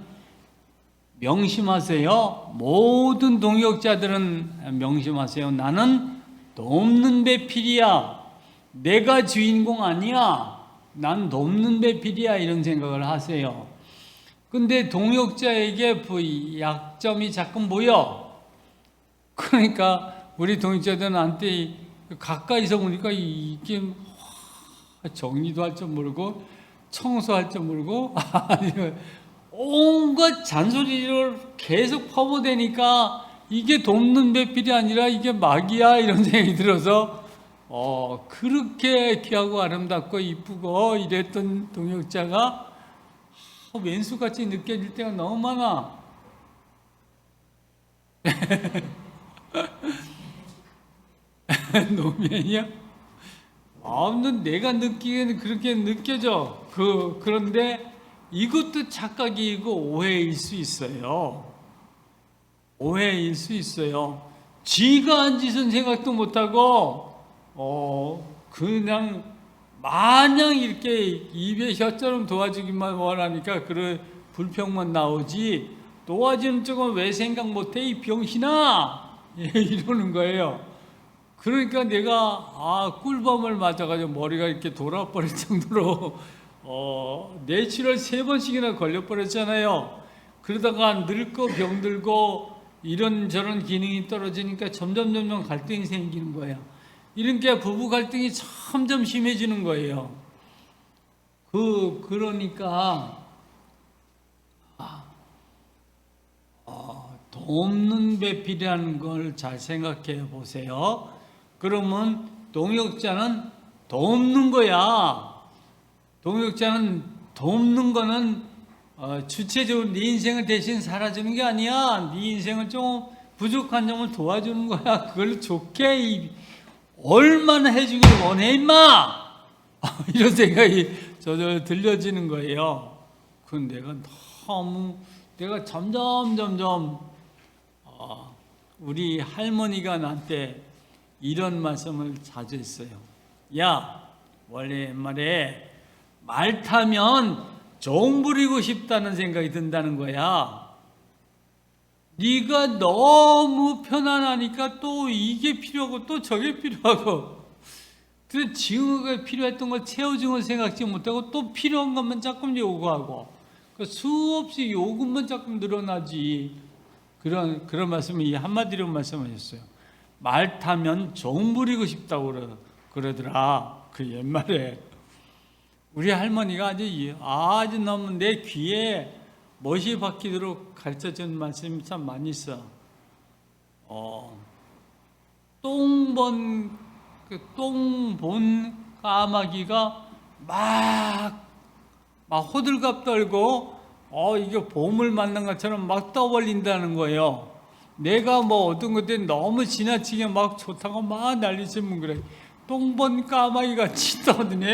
명심하세요. 모든 동역자들은 명심하세요. 나는 돕는 배필이야. 내가 주인공 아니야. 난 돕는 배필이야. 이런 생각을 하세요. 근데 동역자에게 약점이 자꾸 보여. 그러니까 우리 동역자들한테 가까이서 보니까 이게 정리도 할 줄 모르고 청소할 줄 모르고 온갖 잔소리를 계속 퍼부대니까 이게 돕는 배필이 아니라 이게 막이야, 이런 생각이 들어서 그렇게 귀하고 아름답고 이쁘고 이랬던 동역자가 왼수같이 느껴질 때가 너무 많아. 노면이야? 아무튼 내가 느끼기에는 그렇게 느껴져. 그런데 이것도 착각이고 오해일 수 있어요. 오해일 수 있어요. 쥐가 한 짓은 생각도 못하고 그냥 마냥 이렇게 입에 혀처럼 도와주기만 원하니까 그런 불평만 나오지, 도와주는 쪽은 왜 생각 못해 이 병신아 이러는 거예요. 그러니까 내가 꿀밤을 맞아가지고 머리가 이렇게 돌아버릴 정도로 뇌출혈 3번씩이나 걸려버렸잖아요. 그러다가 늙고 병들고 이런저런 기능이 떨어지니까 점점 갈등이 생기는 거예요. 이런 게 부부 갈등이 점점 심해지는 거예요. 그러니까 돕는 배필이라는 걸 잘 생각해 보세요. 그러면 동역자는 돕는 거야. 동역자는 돕는 거는 주체적으로 네 인생을 대신 살아주는 게 아니야. 네 인생을 좀 부족한 점을 도와주는 거야. 그걸 좋게 얼마나 해주길 원해 임마. 이런 생각이 저절 들려지는 거예요. 그건 내가 점점 우리 할머니가 나한테 이런 말씀을 자주 했어요. 야, 원래 옛말에 말 타면 종 부리고 싶다는 생각이 든다는 거야. 네가 너무 편안하니까 또 이게 필요하고 또 저게 필요하고, 그래서 지금까지 필요했던 걸 채워준 걸 생각지 못하고 또 필요한 것만 자꾸 요구하고, 수없이 요구만 자꾸 늘어나지. 그런 말씀이 한마디로 말씀하셨어요. 말 타면 종 부리고 싶다고 그러더라. 그 옛말에 우리 할머니가 아주 너무 내 귀에 못이 박히도록 가르쳐준 말씀이 참 많이 있어. 똥본 까마귀가 막 호들갑 떨고 이게 보물 만난 것처럼 막 떠벌린다는 거예요. 내가 어떤 것들이 너무 지나치게 막 좋다고 막 난리치면 그래. 똥본 까마귀가 짖더니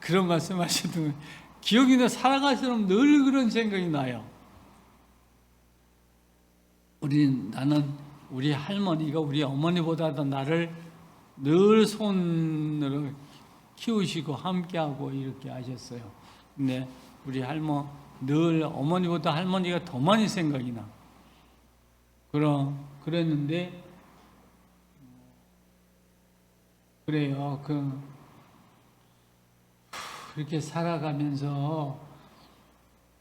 그런 말씀 하시더니 기억이 나. 살아갈수록 늘 그런 생각이 나요. 나는 우리 할머니가 우리 어머니보다도 나를 늘 손으로 키우시고 함께하고 이렇게 하셨어요. 근데 우리 늘 어머니보다 할머니가 더 많이 생각이 나. 그랬는데 그래요. 그렇게 살아가면서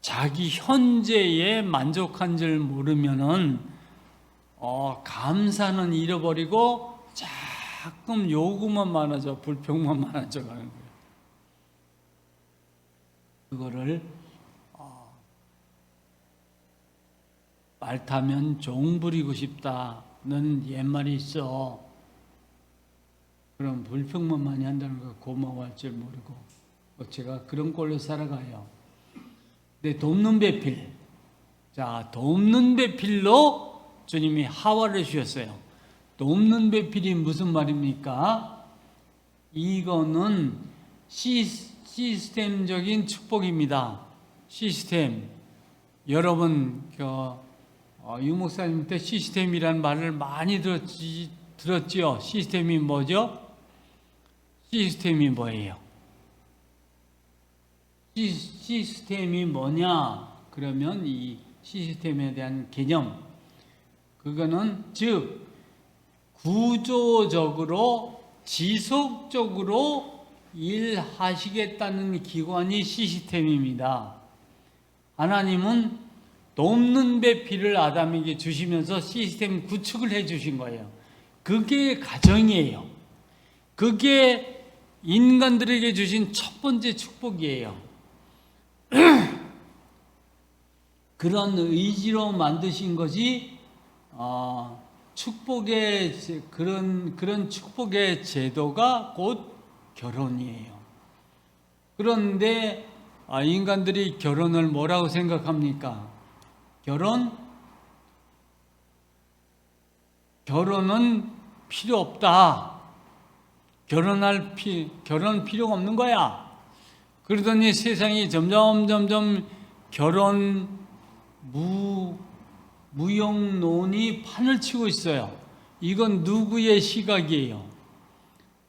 자기 현재에 만족한 줄 모르면은 감사는 잃어버리고 자꾸 요구만 많아져, 불평만 많아져 가는 거예요. 그거를 말 타면 종 부리고 싶다는 옛말이 있어. 그럼 불평만 많이 한다는 거 고마워할 줄 모르고 제가 그런 꼴로 살아가요. 근데 돕는 배필, 돕는 배필로 주님이 하와를 주셨어요. 돕는 배필이 무슨 말입니까? 이거는 시스템적인 축복입니다. 시스템. 여러분 유목사님 때 시스템이라는 말을 많이 들었죠? 시스템이 뭐죠? 시스템이 뭐예요? 시스템이 뭐냐? 그러면 이 시스템에 대한 개념, 그거는 즉 구조적으로 지속적으로 일하시겠다는 기관이 시스템입니다. 하나님은 돕는 배 피를 아담에게 주시면서 시스템 구축을 해 주신 거예요. 그게 가정이에요. 그게 인간들에게 주신 첫 번째 축복이에요. 그런 의지로 만드신 것이 축복의 그런 축복의 제도가 곧 결혼이에요. 그런데 인간들이 결혼을 뭐라고 생각합니까? 결혼은 필요 없다. 결혼 필요가 없는 거야. 그러더니 세상이 점점 결혼 무용론이 판을 치고 있어요. 이건 누구의 시각이에요?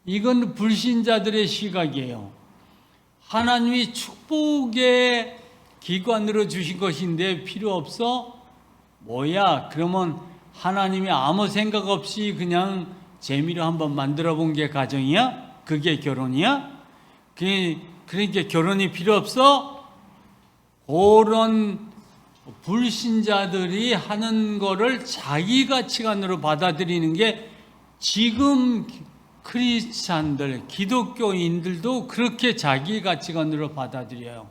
이건 불신자들의 시각이에요. 하나님이 축복의 기관으로 주신 것인데 필요 없어? 뭐야? 그러면 하나님이 아무 생각 없이 그냥 재미로 한번 만들어 본 게 가정이야? 그게 결혼이야? 그러니까 결혼이 필요 없어? 그런 불신자들이 하는 거를 자기 가치관으로 받아들이는 게 지금 크리스찬들, 기독교인들도 그렇게 자기 가치관으로 받아들여요.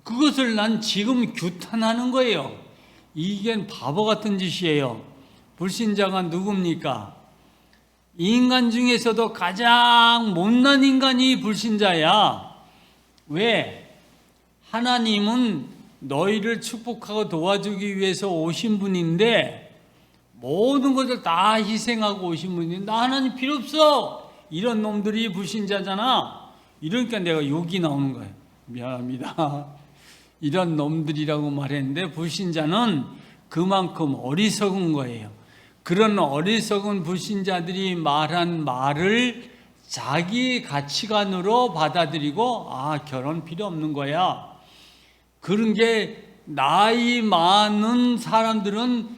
그것을 난 지금 규탄하는 거예요. 이게 바보 같은 짓이에요. 불신자가 누굽니까? 인간 중에서도 가장 못난 인간이 불신자야. 왜? 하나님은 너희를 축복하고 도와주기 위해서 오신 분인데 모든 것을 다 희생하고 오신 분인데 나 하나님 필요 없어. 이런 놈들이 불신자잖아. 이러니까 내가 욕이 나오는 거예요. 미안합니다. 이런 놈들이라고 말했는데 불신자는 그만큼 어리석은 거예요. 그런 어리석은 불신자들이 말한 말을 자기 가치관으로 받아들이고 결혼 필요 없는 거야. 그런 게 나이 많은 사람들은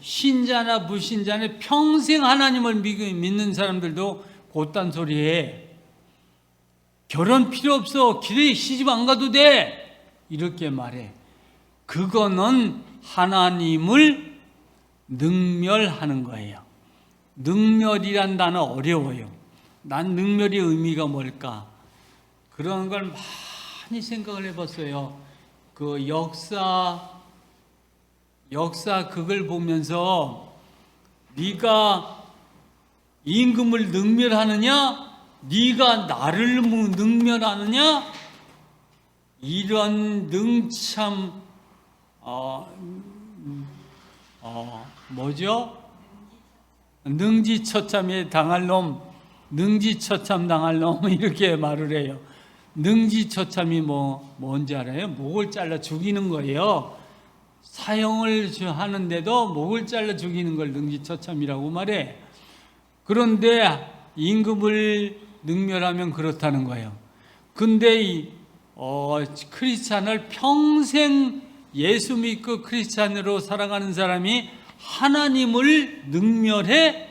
신자나 불신자나 평생 하나님을 믿는 사람들도 곧단 소리해. 결혼 필요 없어. 길에 시집 안 가도 돼. 이렇게 말해. 그거는 하나님을 능멸하는 거예요. 능멸이란 단어 어려워요. 난 능멸의 의미가 뭘까? 그런 걸 많이 생각을 해봤어요. 그 역사 그걸 보면서 네가 임금을 능멸하느냐? 네가 나를 능멸하느냐? 이런 능참 뭐죠? 능지처참에 당할 놈, 능지처참 당할 놈 이렇게 말을 해요. 능지처참이 뭔지 알아요? 목을 잘라 죽이는 거예요. 사형을 하는데도 목을 잘라 죽이는 걸 능지처참이라고 말해. 그런데 임금을 능멸하면 그렇다는 거예요. 근데 크리스찬을 평생 예수 믿고 크리스찬으로 살아가는 사람이 하나님을 능멸해?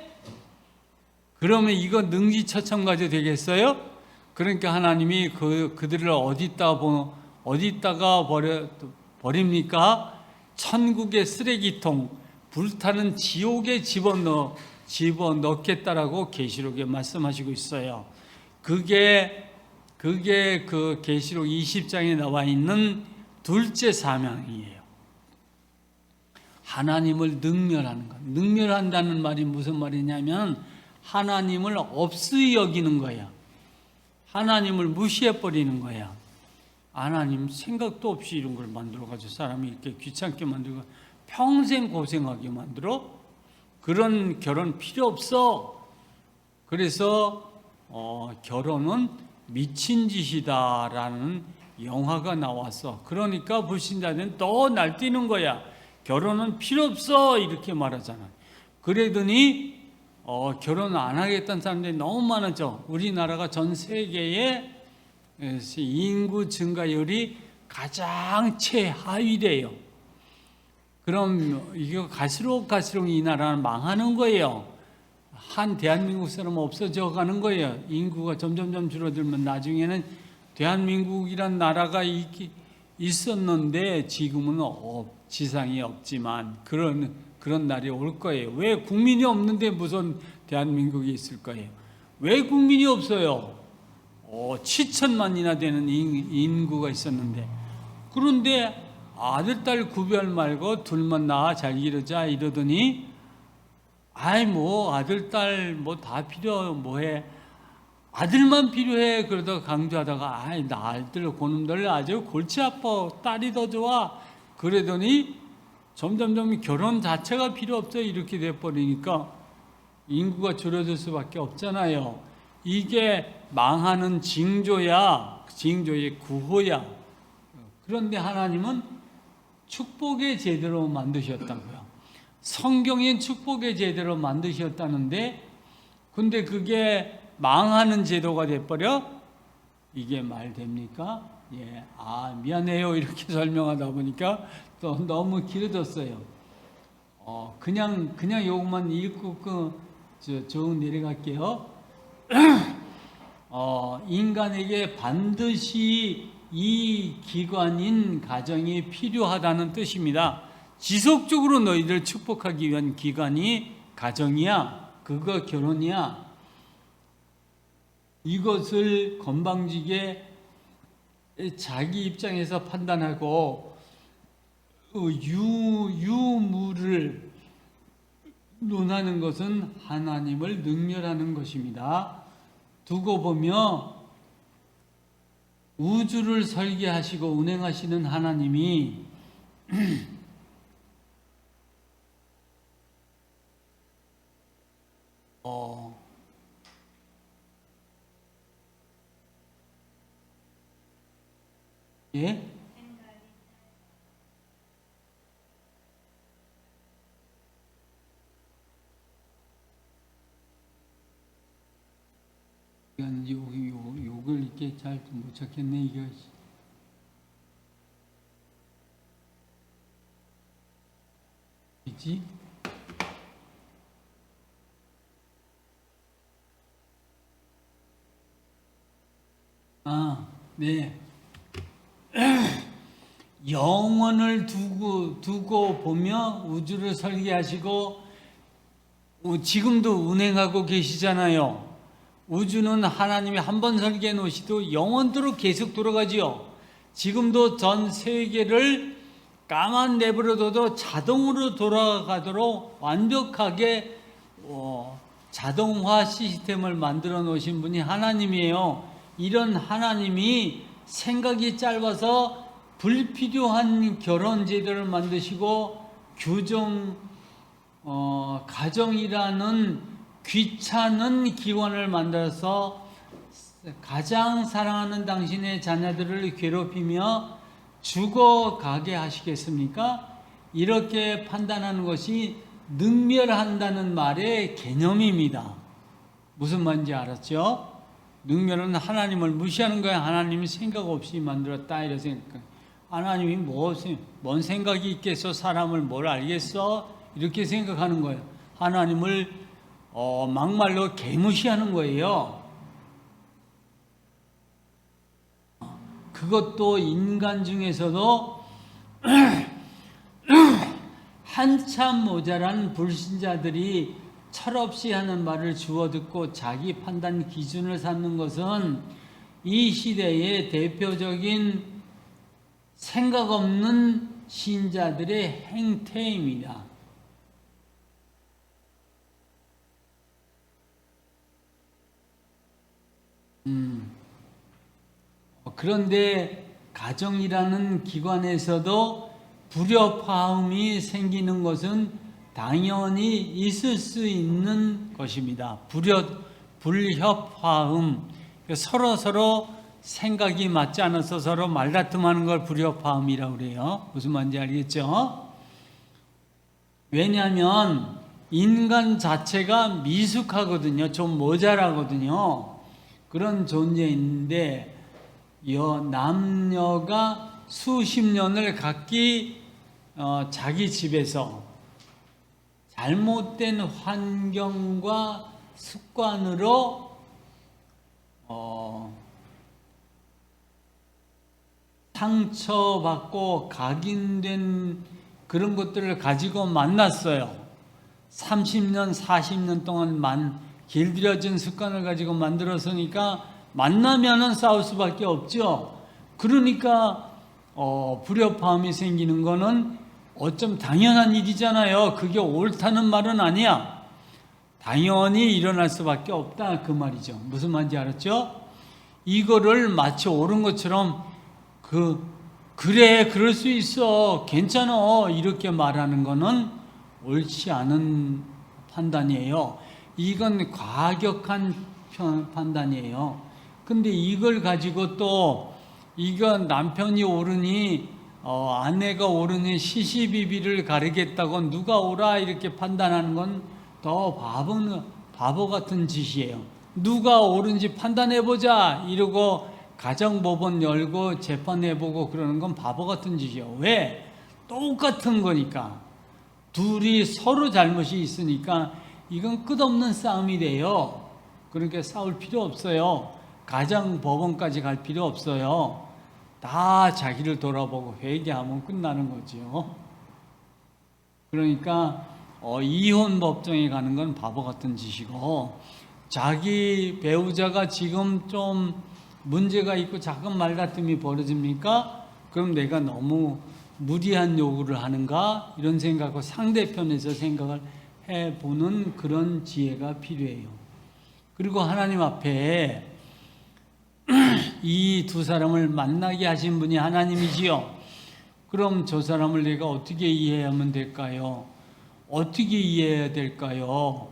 그러면 이거 능지처참 가지고 되겠어요? 그러니까 하나님이 그들을 어디다가 버립니까? 천국의 쓰레기통, 불타는 지옥에 집어넣겠다라고 계시록에 말씀하시고 있어요. 그게 그 계시록 20장에 나와 있는 둘째 사명이에요. 하나님을 능멸하는 것. 능멸한다는 말이 무슨 말이냐면 하나님을 없이 여기는 거야. 하나님을 무시해버리는 거야. 하나님 생각도 없이 이런 걸 만들어가지고 사람이 이렇게 귀찮게 만들고 평생 고생하게 만들어? 그런 결혼 필요 없어. 그래서 결혼은 미친 짓이다라는 영화가 나왔어. 그러니까 불신자들은 또 날뛰는 거야. 결혼은 필요 없어 이렇게 말하잖아. 그러더니 결혼 안 하겠다는 사람들이 너무 많았죠. 우리나라가 전 세계의 인구 증가율이 가장 최하위래요. 그럼 이거 갈수록 이 나라는 망하는 거예요. 한 대한민국 사람 없어져 가는 거예요. 인구가 점점 줄어들면 나중에는 대한민국이란 나라가 있었는데 지금은 지상이 없지만 그런 날이 올 거예요. 왜 국민이 없는데 무슨 대한민국이 있을 거예요? 왜 국민이 없어요? 7천만이나 되는 인구가 있었는데, 그런데 아들 딸 구별 말고 둘만 낳아 잘 기르자 이러더니 아들 딸 다 필요 뭐해, 아들만 필요해 그러다가 강조하다가 나 아들 고놈들 아주 골치 아파, 딸이 더 좋아 그러더니 점점 결혼 자체가 필요 없어 이렇게 돼버리니까 인구가 줄어들 수밖에 없잖아요. 이게 망하는 징조의 구호야. 그런데 하나님은 축복의 제대로 만드셨다고요. 성경엔 축복의 제대로 만드셨다는데, 근데 그게 망하는 제도가 돼버려? 이게 말 됩니까? 예, 미안해요. 이렇게 설명하다 보니까 또 너무 길어졌어요. 그냥 요것만 읽고 쭉 내려갈게요. 인간에게 반드시 이 기관인 가정이 필요하다는 뜻입니다. 지속적으로 너희들 축복하기 위한 기관이 가정이야. 그거 결혼이야. 이것을 건방지게 자기 입장에서 판단하고 유무를 논하는 것은 하나님을 능멸하는 것입니다. 두고 보며 우주를 설계하시고 운행하시는 하나님이 예? 욕을 이렇게 잘 못 찾겠네, 이거. 있지? 네. 영원을 두고 보며 우주를 설계하시고 지금도 운행하고 계시잖아요. 우주는 하나님이 한 번 설계해 놓으시도 영원토록 계속 돌아가지요. 지금도 전 세계를 가만 내버려둬도 자동으로 돌아가도록 완벽하게 자동화 시스템을 만들어 놓으신 분이 하나님이에요. 이런 하나님이 생각이 짧아서 불필요한 결혼 제도를 만드시고 가정이라는 귀찮은 기관을 만들어서 가장 사랑하는 당신의 자녀들을 괴롭히며 죽어가게 하시겠습니까? 이렇게 판단하는 것이 능멸한다는 말의 개념입니다. 무슨 말인지 알았죠? 능멸은 하나님을 무시하는 거야. 하나님이 생각 없이 만들었다 이런 생각. 하나님이 뭔 생각이 있겠어? 사람을 뭘 알겠어? 이렇게 생각하는 거예요. 하나님을 막말로 개무시하는 거예요. 그것도 인간 중에서도 한참 모자란 불신자들이 철없이 하는 말을 주워 듣고 자기 판단 기준을 삼는 것은 이 시대의 대표적인 생각 없는 신자들의 행태입니다. 그런데 가정이라는 기관에서도 불협화음이 생기는 것은 당연히 있을 수 있는 것입니다. 불협화음, 서로 생각이 맞지 않아서 서로 말다툼하는 걸 불협화음이라고 그래요. 무슨 말인지 알겠죠? 왜냐하면 인간 자체가 미숙하거든요. 좀 모자라거든요. 그런 존재인데 남녀가 수십 년을 각기 자기 집에서 잘못된 환경과 습관으로 상처받고 각인된 그런 것들을 가지고 만났어요. 30년, 40년 동안 길들여진 습관을 가지고 만들었으니까 만나면은 싸울 수밖에 없죠. 그러니까 불협화음이 생기는 거는 어쩜 당연한 일이잖아요. 그게 옳다는 말은 아니야. 당연히 일어날 수밖에 없다 그 말이죠. 무슨 말인지 알았죠? 이거를 마치 옳은 것처럼 그래 그럴 수 있어 괜찮아 이렇게 말하는 거는 옳지 않은 판단이에요. 이건 과격한 판단이에요. 근데 이걸 가지고 또 이건 남편이 옳으니 아내가 옳으니 시시비비를 가르겠다고 누가 옳아 이렇게 판단하는 건 더 바보 같은 짓이에요. 누가 옳은지 판단해보자 이러고 가정법원 열고 재판해보고 그러는 건 바보 같은 짓이에요. 왜? 똑같은 거니까. 둘이 서로 잘못이 있으니까 이건 끝없는 싸움이 돼요. 그러니까 싸울 필요 없어요. 가정법원까지 갈 필요 없어요. 다 자기를 돌아보고 회개하면 끝나는 거죠. 그러니까 이혼 법정에 가는 건 바보 같은 짓이고, 자기 배우자가 지금 좀 문제가 있고 작은 말다툼이 벌어집니까? 그럼 내가 너무 무리한 요구를 하는가? 이런 생각을 상대편에서 생각을 해보는 그런 지혜가 필요해요. 그리고 하나님 앞에 이 두 사람을 만나게 하신 분이 하나님이지요. 그럼 저 사람을 내가 어떻게 이해하면 될까요? 어떻게 이해해야 될까요?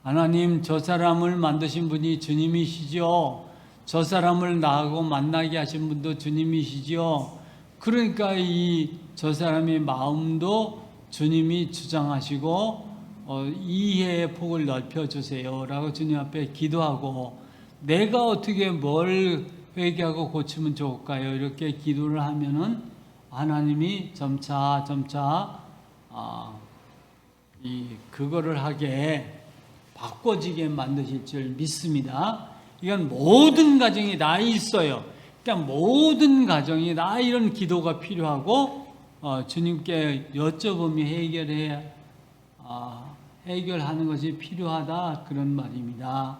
하나님, 저 사람을 만드신 분이 주님이시죠. 저 사람을 나하고 만나게 하신 분도 주님이시죠. 그러니까 저 사람의 마음도 주님이 주장하시고 이해의 폭을 넓혀주세요 라고 주님 앞에 기도하고, 내가 어떻게 뭘 회개하고 고치면 좋을까요? 이렇게 기도를 하면은 하나님이 점차 그거를 하게 바꿔지게 만드실 줄 믿습니다. 이건 모든 가정이 다 있어요. 그러니까 모든 가정이 다 이런 기도가 필요하고 주님께 여쭤보며 해결하는 것이 필요하다 그런 말입니다.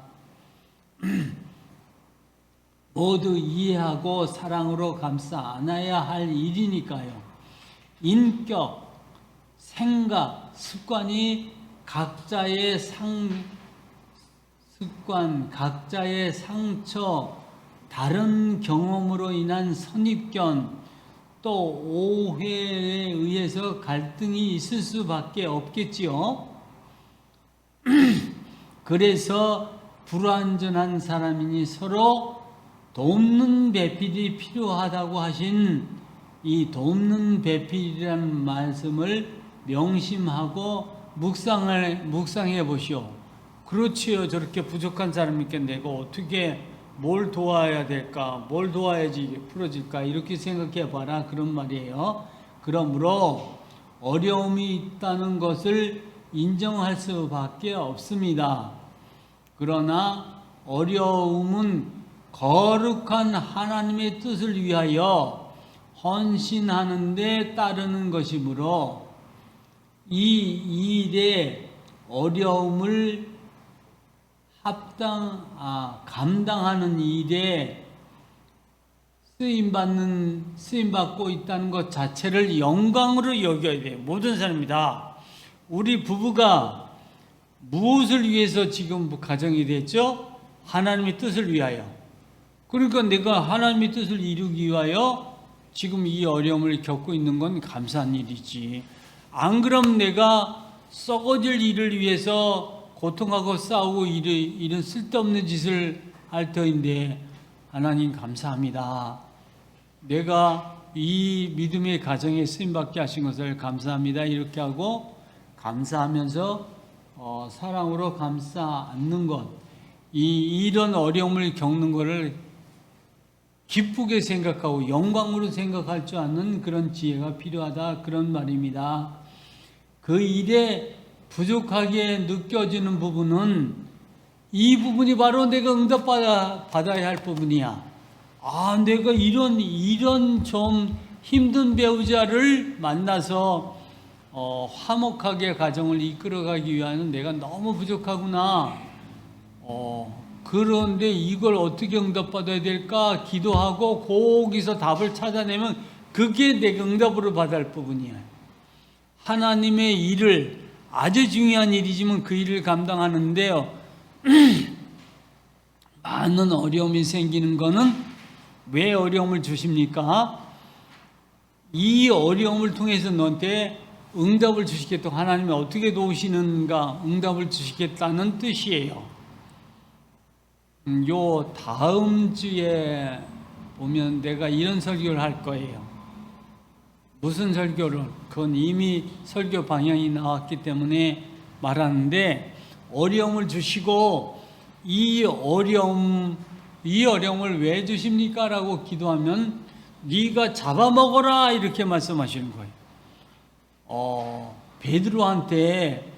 모두 이해하고 사랑으로 감싸 안아야 할 일이니까요. 인격, 생각, 습관이 각자의 습관, 각자의 상처, 다른 경험으로 인한 선입견, 또 오해에 의해서 갈등이 있을 수밖에 없겠지요. 그래서 불완전한 사람이니 서로 돕는 배필이 필요하다고 하신 이 돕는 배필이라는 말씀을 명심하고 묵상해 보시오. 그렇지요. 저렇게 부족한 사람이니까 내가 어떻게 뭘 도와야 될까? 뭘 도와야지 이게 풀어질까? 이렇게 생각해 봐라. 그런 말이에요. 그러므로 어려움이 있다는 것을 인정할 수밖에 없습니다. 그러나 어려움은 거룩한 하나님의 뜻을 위하여 헌신하는 데 따르는 것이므로 이 일의 어려움을 감당하는 일에 쓰임받고 있다는 것 자체를 영광으로 여겨야 돼요. 모든 사람이 다. 우리 부부가 무엇을 위해서 지금 가정이 됐죠? 하나님의 뜻을 위하여. 그러니까 내가 하나님의 뜻을 이루기 위하여 지금 이 어려움을 겪고 있는 건 감사한 일이지. 안 그럼 내가 썩어질 일을 위해서 고통하고 싸우고 이런 쓸데없는 짓을 할 터인데, 하나님 감사합니다. 내가 이 믿음의 가정에 쓰임받게 하신 것을 감사합니다. 이렇게 하고 감사하면서 사랑으로 감싸 안는 것, 이런 어려움을 겪는 것을 기쁘게 생각하고 영광으로 생각할 줄 아는 그런 지혜가 필요하다, 그런 말입니다. 그 일에 부족하게 느껴지는 부분은 이 부분이 바로 내가 응답받아야 할 부분이야. 내가 이런 좀 힘든 배우자를 만나서 화목하게 가정을 이끌어가기 위한 내가 너무 부족하구나. 그런데 이걸 어떻게 응답받아야 될까 기도하고 거기서 답을 찾아내면 그게 내가 응답으로 받을 부분이야. 하나님의 일을, 아주 중요한 일이지만 그 일을 감당하는데요, 많은 어려움이 생기는 거는 왜 어려움을 주십니까? 이 어려움을 통해서 너한테 응답을 주시겠다, 하나님이 어떻게 도우시는가 응답을 주시겠다는 뜻이에요. 요 다음 주에 보면 내가 이런 설교를 할 거예요. 무슨 설교를? 그건 이미 설교 방향이 나왔기 때문에 말하는데, 어려움을 주시고 이 어려움을 왜 주십니까? 라고 기도하면 네가 잡아먹어라 이렇게 말씀하시는 거예요. 베드로한테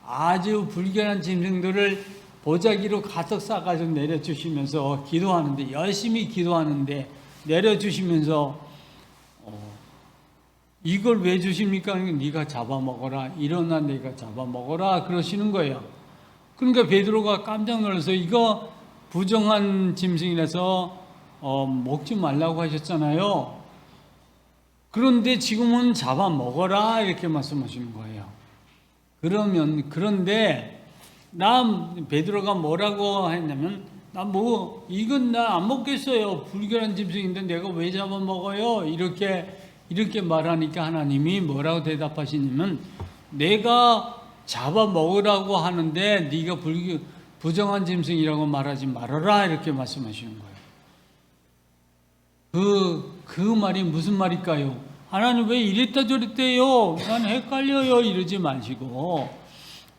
아주 불결한 짐승들을 보자기로 가득 싸가지고 내려주시면서 기도하는데, 열심히 기도하는데 내려주시면서 이걸 왜 주십니까? 네가 잡아먹어라, 일어나 내가 잡아먹어라 그러시는 거예요. 그러니까 베드로가 깜짝 놀라서 이거 부정한 짐승이라서 먹지 말라고 하셨잖아요. 그런데 지금은 잡아먹어라 이렇게 말씀하시는 거예요. 그런데 베드로가 뭐라고 했냐면, 이건 나 안 먹겠어요. 불결한 짐승인데 내가 왜 잡아먹어요? 이렇게 말하니까 하나님이 뭐라고 대답하시냐면, 내가 잡아먹으라고 하는데 네가 부정한 짐승이라고 말하지 말아라 이렇게 말씀하시는 거예요. 그 말이 무슨 말일까요? 하나님 왜 이랬다 저랬대요? 난 헷갈려요 이러지 마시고,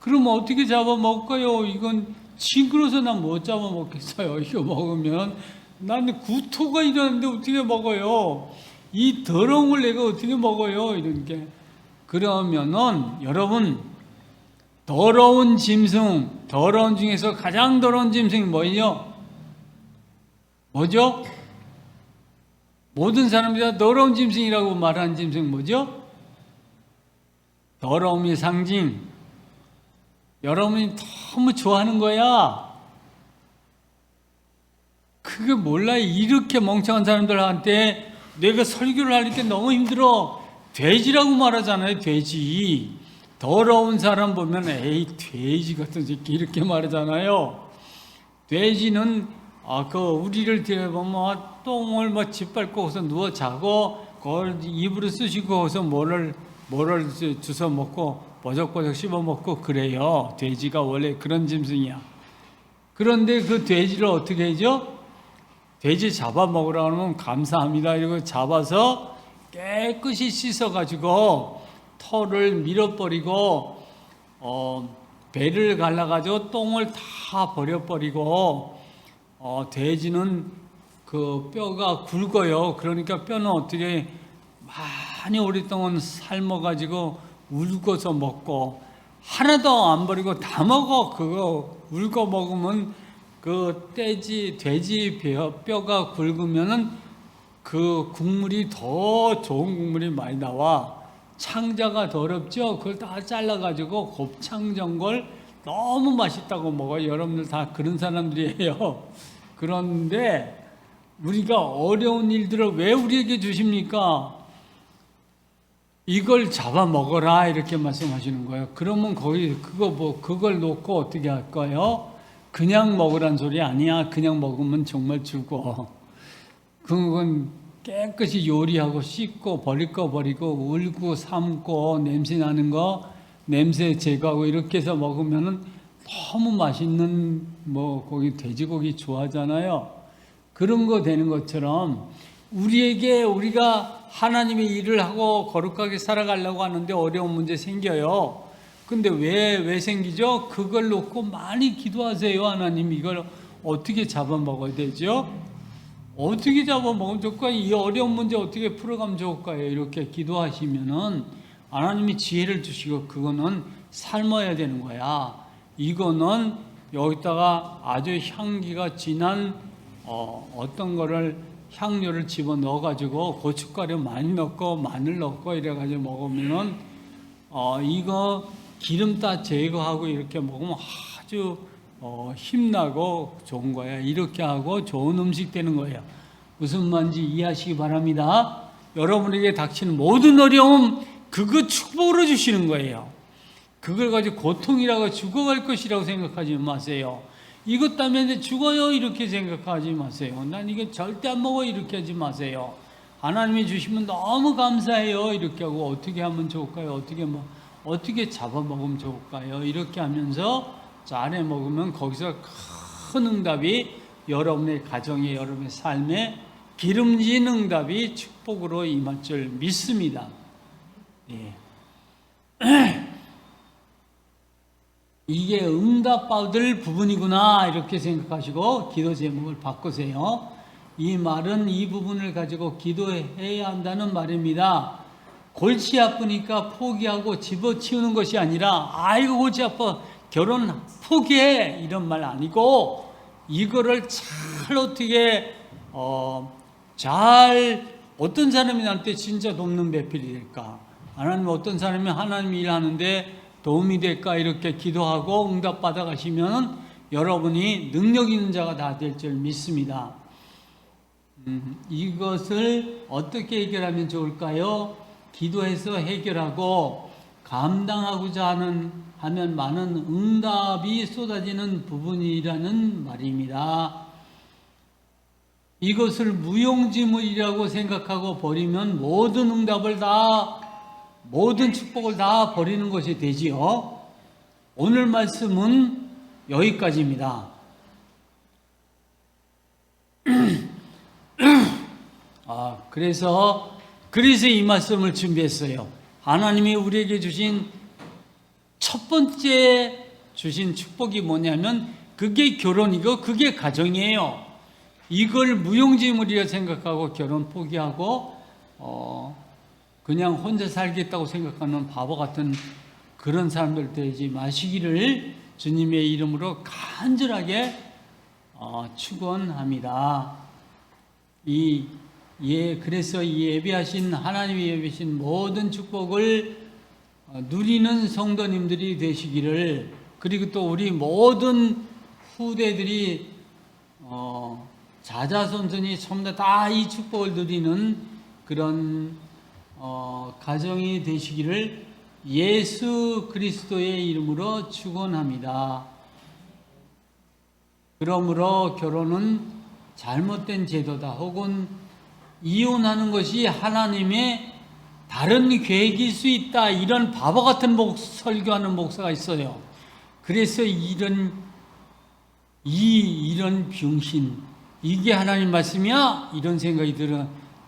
그럼 어떻게 잡아먹을까요? 이건 징그러서 난 못 잡아먹겠어요. 이거 먹으면 나는 구토가 일어나는데 어떻게 먹어요? 이 더러운 걸 내가 어떻게 먹어요? 이런 게. 그러면은 여러분, 더러운 중에서 가장 더러운 짐승이 뭐죠? 모든 사람들이 다 더러운 짐승이라고 말하는 짐승 뭐죠? 더러움의 상징. 여러분이 너무 좋아하는 거야. 그게 몰라요. 이렇게 멍청한 사람들한테 내가 설교를 하니까 너무 힘들어. 돼지라고 말하잖아요. 돼지. 더러운 사람 보면 에이 돼지 같은 새끼 이렇게 말하잖아요. 돼지는 우리를 들여보면 똥을 짓밟고서 누워 자고 그걸 입으로 쑤시고 거기서 뭐를 주워 먹고 버적버적 씹어 먹고 그래요. 돼지가 원래 그런 짐승이야. 그런데 그 돼지를 어떻게 하죠? 돼지 잡아먹으라 하면 감사합니다 이러고 잡아서 깨끗이 씻어가지고 털을 밀어버리고 배를 갈라가지고 똥을 다 버려버리고, 돼지는 그 뼈가 굵어요. 그러니까 뼈는 어떻게 많이 오랫동안 삶아가지고 울고서 먹고, 하나도 안 버리고 다 먹어. 그거 울고 먹으면 그 돼지 뼈가 굵으면은 그 국물이 더 좋은 국물이 많이 나와. 창자가 더럽죠? 그걸 다 잘라가지고 곱창 전골 너무 맛있다고 먹어요. 여러분들 다 그런 사람들이에요. 그런데 우리가 어려운 일들을 왜 우리에게 주십니까? 이걸 잡아먹어라 이렇게 말씀하시는 거예요. 그러면 그걸 놓고 어떻게 할까요? 그냥 먹으란 소리 아니야. 그냥 먹으면 정말 죽어. 그건 깨끗이 요리하고 씻고 버릴 거 버리고 울고 삶고 냄새 나는 거 냄새 제거하고 이렇게 해서 먹으면은 너무 맛있는 거기 돼지고기 좋아하잖아요. 그런 거 되는 것처럼 우리가 하나님의 일을 하고 거룩하게 살아가려고 하는데 어려운 문제 생겨요. 근데 왜 생기죠? 그걸 놓고 많이 기도하세요. 하나님 이걸 어떻게 잡아먹어야 되죠? 어떻게 잡아먹으면 좋을까요? 이 어려운 문제 어떻게 풀어가면 좋을까요? 이렇게 기도하시면은 하나님이 지혜를 주시고 그거는 삶아야 되는 거야. 이거는 여기다가 아주 향기가 진한 어떤 거를 향료를 집어 넣어가지고 고춧가루 많이 넣고 마늘 넣고 이래가지고 먹으면은 이거 기름 다 제거하고 이렇게 먹으면 아주 힘나고 좋은 거야. 이렇게 하고 좋은 음식 되는 거예요. 무슨 말인지 이해하시기 바랍니다. 여러분에게 닥치는 모든 어려움 그거 축복으로 주시는 거예요. 그걸 가지고 고통이라고 죽어갈 것이라고 생각하지 마세요. 이것 때문에 죽어요 이렇게 생각하지 마세요. 난 이거 절대 안 먹어 이렇게 하지 마세요. 하나님이 주시면 너무 감사해요 이렇게 하고 어떻게 하면 좋을까요? 어떻게 잡아먹으면 좋을까요? 이렇게 하면서 잘해 먹으면 거기서 큰 응답이 여러분의 가정에 여러분의 삶에 기름진 응답이 축복으로 임할 줄 믿습니다. 예. 이게 응답받을 부분이구나 이렇게 생각하시고 기도 제목을 바꾸세요. 이 말은 이 부분을 가지고 기도해야 한다는 말입니다. 골치 아프니까 포기하고 집어치우는 것이 아니라 아이고 골치 아파 결혼 포기해 이런 말 아니고 이거를 잘 어떻게 잘 어떤 사람이 나한테 진짜 돕는 배필이 될까? 하나님 어떤 사람이 하나님 일하는데 도움이 될까? 이렇게 기도하고 응답 받아 가시면 여러분이 능력 있는 자가 다 될 줄 믿습니다. 이것을 어떻게 해결하면 좋을까요? 기도해서 해결하고 감당하고자 하면 많은 응답이 쏟아지는 부분이라는 말입니다. 이것을 무용지물이라고 생각하고 버리면 모든 축복을 다 버리는 것이 되지요. 오늘 말씀은 여기까지입니다. 그래서 이 말씀을 준비했어요. 하나님이 우리에게 주신 첫 번째 주신 축복이 뭐냐면 그게 결혼이고 그게 가정이에요. 이걸 무용지물이라 생각하고 결혼 포기하고 그냥 혼자 살겠다고 생각하는 바보 같은 그런 사람들 되지 마시기를 주님의 이름으로 간절하게 축원합니다. 그래서 하나님이 예비하신 모든 축복을 누리는 성도님들이 되시기를, 그리고 또 우리 모든 후대들이 자자손손이 전부 다 이 축복을 누리는 그런 가정이 되시기를 예수 그리스도의 이름으로 축원합니다. 그러므로 결혼은 잘못된 제도다 혹은 이혼하는 것이 하나님의 다른 계획일 수 있다, 이런 바보 같은 설교하는 목사가 있어요. 그래서 이런 병신, 이게 하나님 말씀이야? 이런 생각이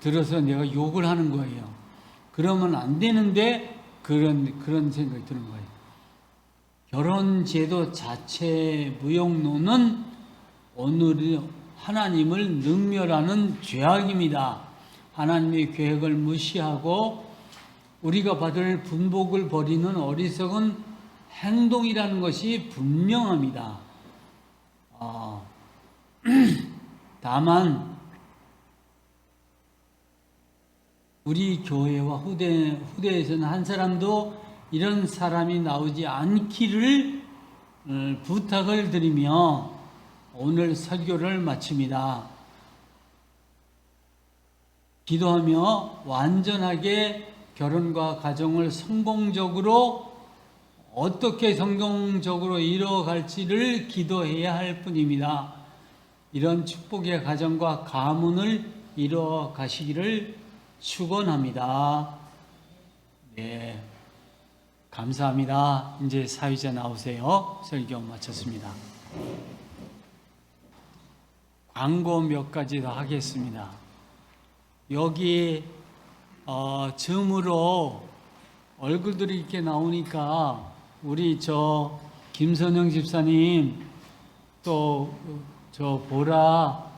들어서 내가 욕을 하는 거예요. 그러면 안 되는데 그런 생각이 드는 거예요. 결혼 제도 자체 무용론은 오늘 하나님을 능멸하는 죄악입니다. 하나님의 계획을 무시하고 우리가 받을 분복을 버리는 어리석은 행동이라는 것이 분명합니다. 다만 우리 교회와 후대에서는 한 사람도 이런 사람이 나오지 않기를 부탁을 드리며 오늘 설교를 마칩니다. 기도하며 완전하게 결혼과 가정을 어떻게 성공적으로 이루어갈지를 기도해야 할 뿐입니다. 이런 축복의 가정과 가문을 이루어 가시기를 축원합니다. 네, 감사합니다. 이제 사회자 나오세요. 설교 마쳤습니다. 광고 몇 가지 더 하겠습니다. 여기 줌으로 얼굴들이 이렇게 나오니까 우리 김선영 집사님 또 보라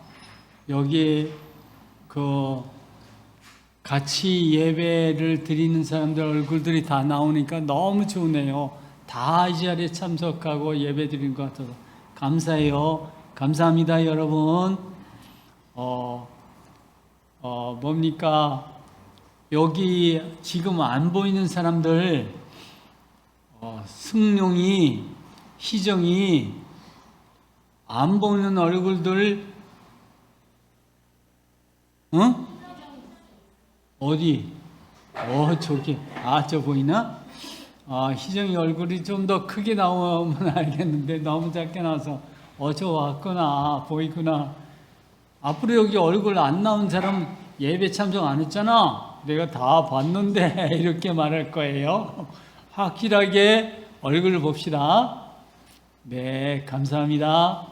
여기 같이 예배를 드리는 사람들 얼굴들이 다 나오니까 너무 좋네요. 다 이 자리에 참석하고 예배 드리는 것 같아서 감사해요. 감사합니다, 여러분. 뭡니까? 여기 지금 안 보이는 사람들, 승룡이, 희정이, 안 보이는 얼굴들, 응? 어디? 저기. 저 보이나? 희정이 얼굴이 좀 더 크게 나오면 알겠는데, 너무 작게 나와서, 저 왔구나, 보이구나. 앞으로 여기 얼굴 안 나온 사람 예배 참석 안 했잖아. 내가 다 봤는데, 이렇게 말할 거예요. 확실하게 얼굴을 봅시다. 네, 감사합니다.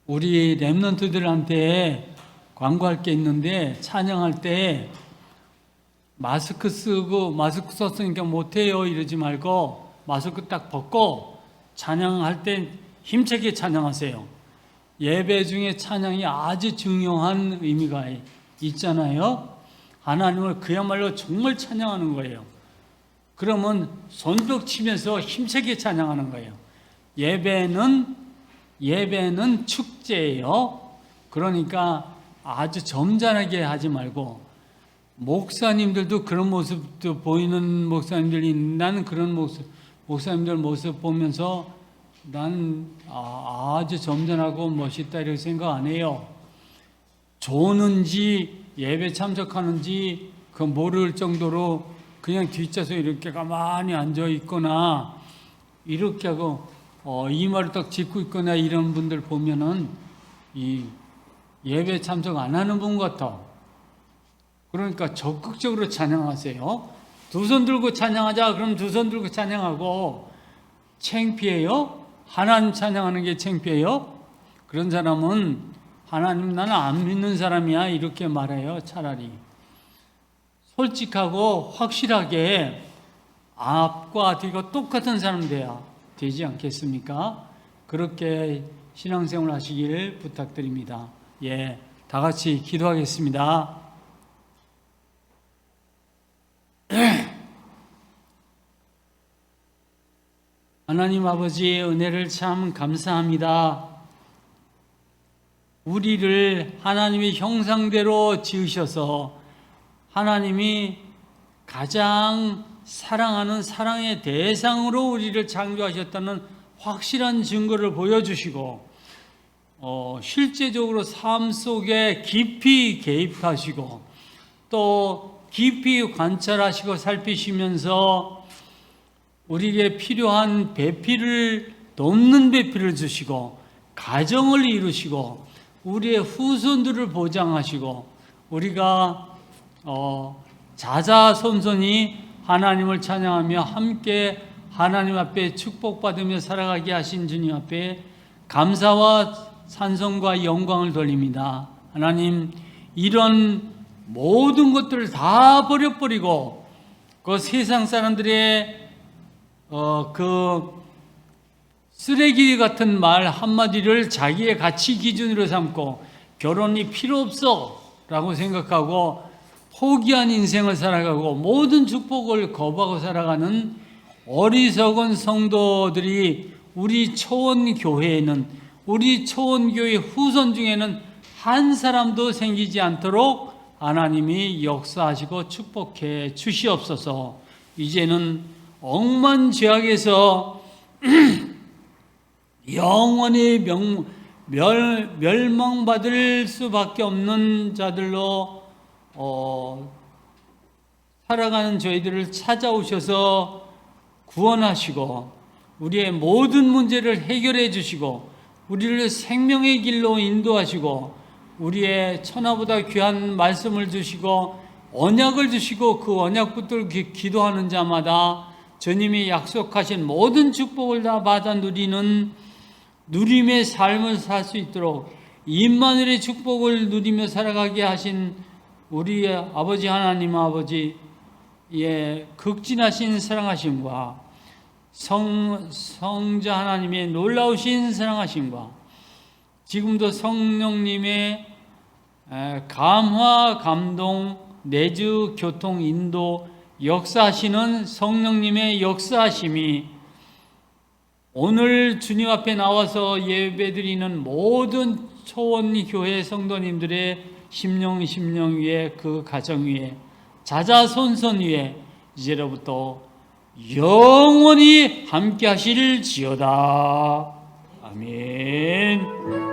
우리 랩런트들한테 광고할 게 있는데, 찬양할 때 마스크 썼으니까 못해요 이러지 말고 마스크 딱 벗고 찬양할 때 힘차게 찬양하세요. 예배 중에 찬양이 아주 중요한 의미가 있잖아요. 하나님을 그야말로 정말 찬양하는 거예요. 그러면 손뼉 치면서 힘차게 찬양하는 거예요. 예배는 축제예요. 그러니까 아주 점잖하게 하지 말고, 목사님들도 그런 모습도 보이는 목사님들이, 나는 그런 목사님들 모습 보면서 난 아주 점잖하고 멋있다 이렇게 생각 안 해요. 조는지 예배 참석하는지 모를 정도로 그냥 뒷좌석에 이렇게 가만히 앉아 있거나 이렇게 하고 이마를 딱 짚고 있거나 이런 분들 보면은 이 예배 참석 안 하는 분 같아. 그러니까 적극적으로 찬양하세요. 두 손 들고 찬양하자. 그럼 두 손 들고 찬양하고 창피해요? 하나님 찬양하는 게 창피해요? 그런 사람은 하나님 나는 안 믿는 사람이야 이렇게 말해요. 차라리 솔직하고 확실하게 앞과 뒤가 똑같은 사람 돼야 되지 않겠습니까? 그렇게 신앙생활 하시길 부탁드립니다. 다 같이 기도하겠습니다. 하나님 아버지, 은혜를 참 감사합니다. 우리를 하나님의 형상대로 지으셔서 하나님이 가장 사랑하는 사랑의 대상으로 우리를 창조하셨다는 확실한 증거를 보여주시고, 실제적으로 삶 속에 깊이 개입하시고 또 깊이 관찰하시고 살피시면서 우리에게 필요한 배필을, 돕는 배필을 주시고 가정을 이루시고 우리의 후손들을 보장하시고 우리가 자자손손이 하나님을 찬양하며 함께 하나님 앞에 축복받으며 살아가게 하신 주님 앞에 감사와 찬송과 영광을 돌립니다. 하나님, 이런 모든 것들을 다 버려버리고 그 세상 사람들의 그 쓰레기 같은 말 한마디를 자기의 가치 기준으로 삼고 결혼이 필요 없어 라고 생각하고 포기한 인생을 살아가고 모든 축복을 거부하고 살아가는 어리석은 성도들이 우리 초원교회에는, 우리 초원교회 후손 중에는 한 사람도 생기지 않도록 하나님이 역사하시고 축복해 주시옵소서. 이제는 억만죄악에서 영원히 멸망받을 수밖에 없는 자들로 살아가는 저희들을 찾아오셔서 구원하시고 우리의 모든 문제를 해결해 주시고 우리를 생명의 길로 인도하시고 우리의 천하보다 귀한 말씀을 주시고 언약을 주시고 그 언약 붙들고 기도하는 자마다 주님이 약속하신 모든 축복을 다 받아 누리는 누림의 삶을 살 수 있도록 임마누엘의 축복을 누리며 살아가게 하신 우리의 아버지 하나님 아버지, 극진하신 사랑하심과 성자 하나님의 놀라우신 사랑하심과 지금도 성령님의 감화, 감동, 내주, 교통, 인도, 역사하시는 성령님의 역사하심이 오늘 주님 앞에 나와서 예배드리는 모든 초원교회 성도님들의 심령 위에, 그 가정 위에, 자자손손 위에 이제로부터 영원히 함께 하실지어다. 아멘.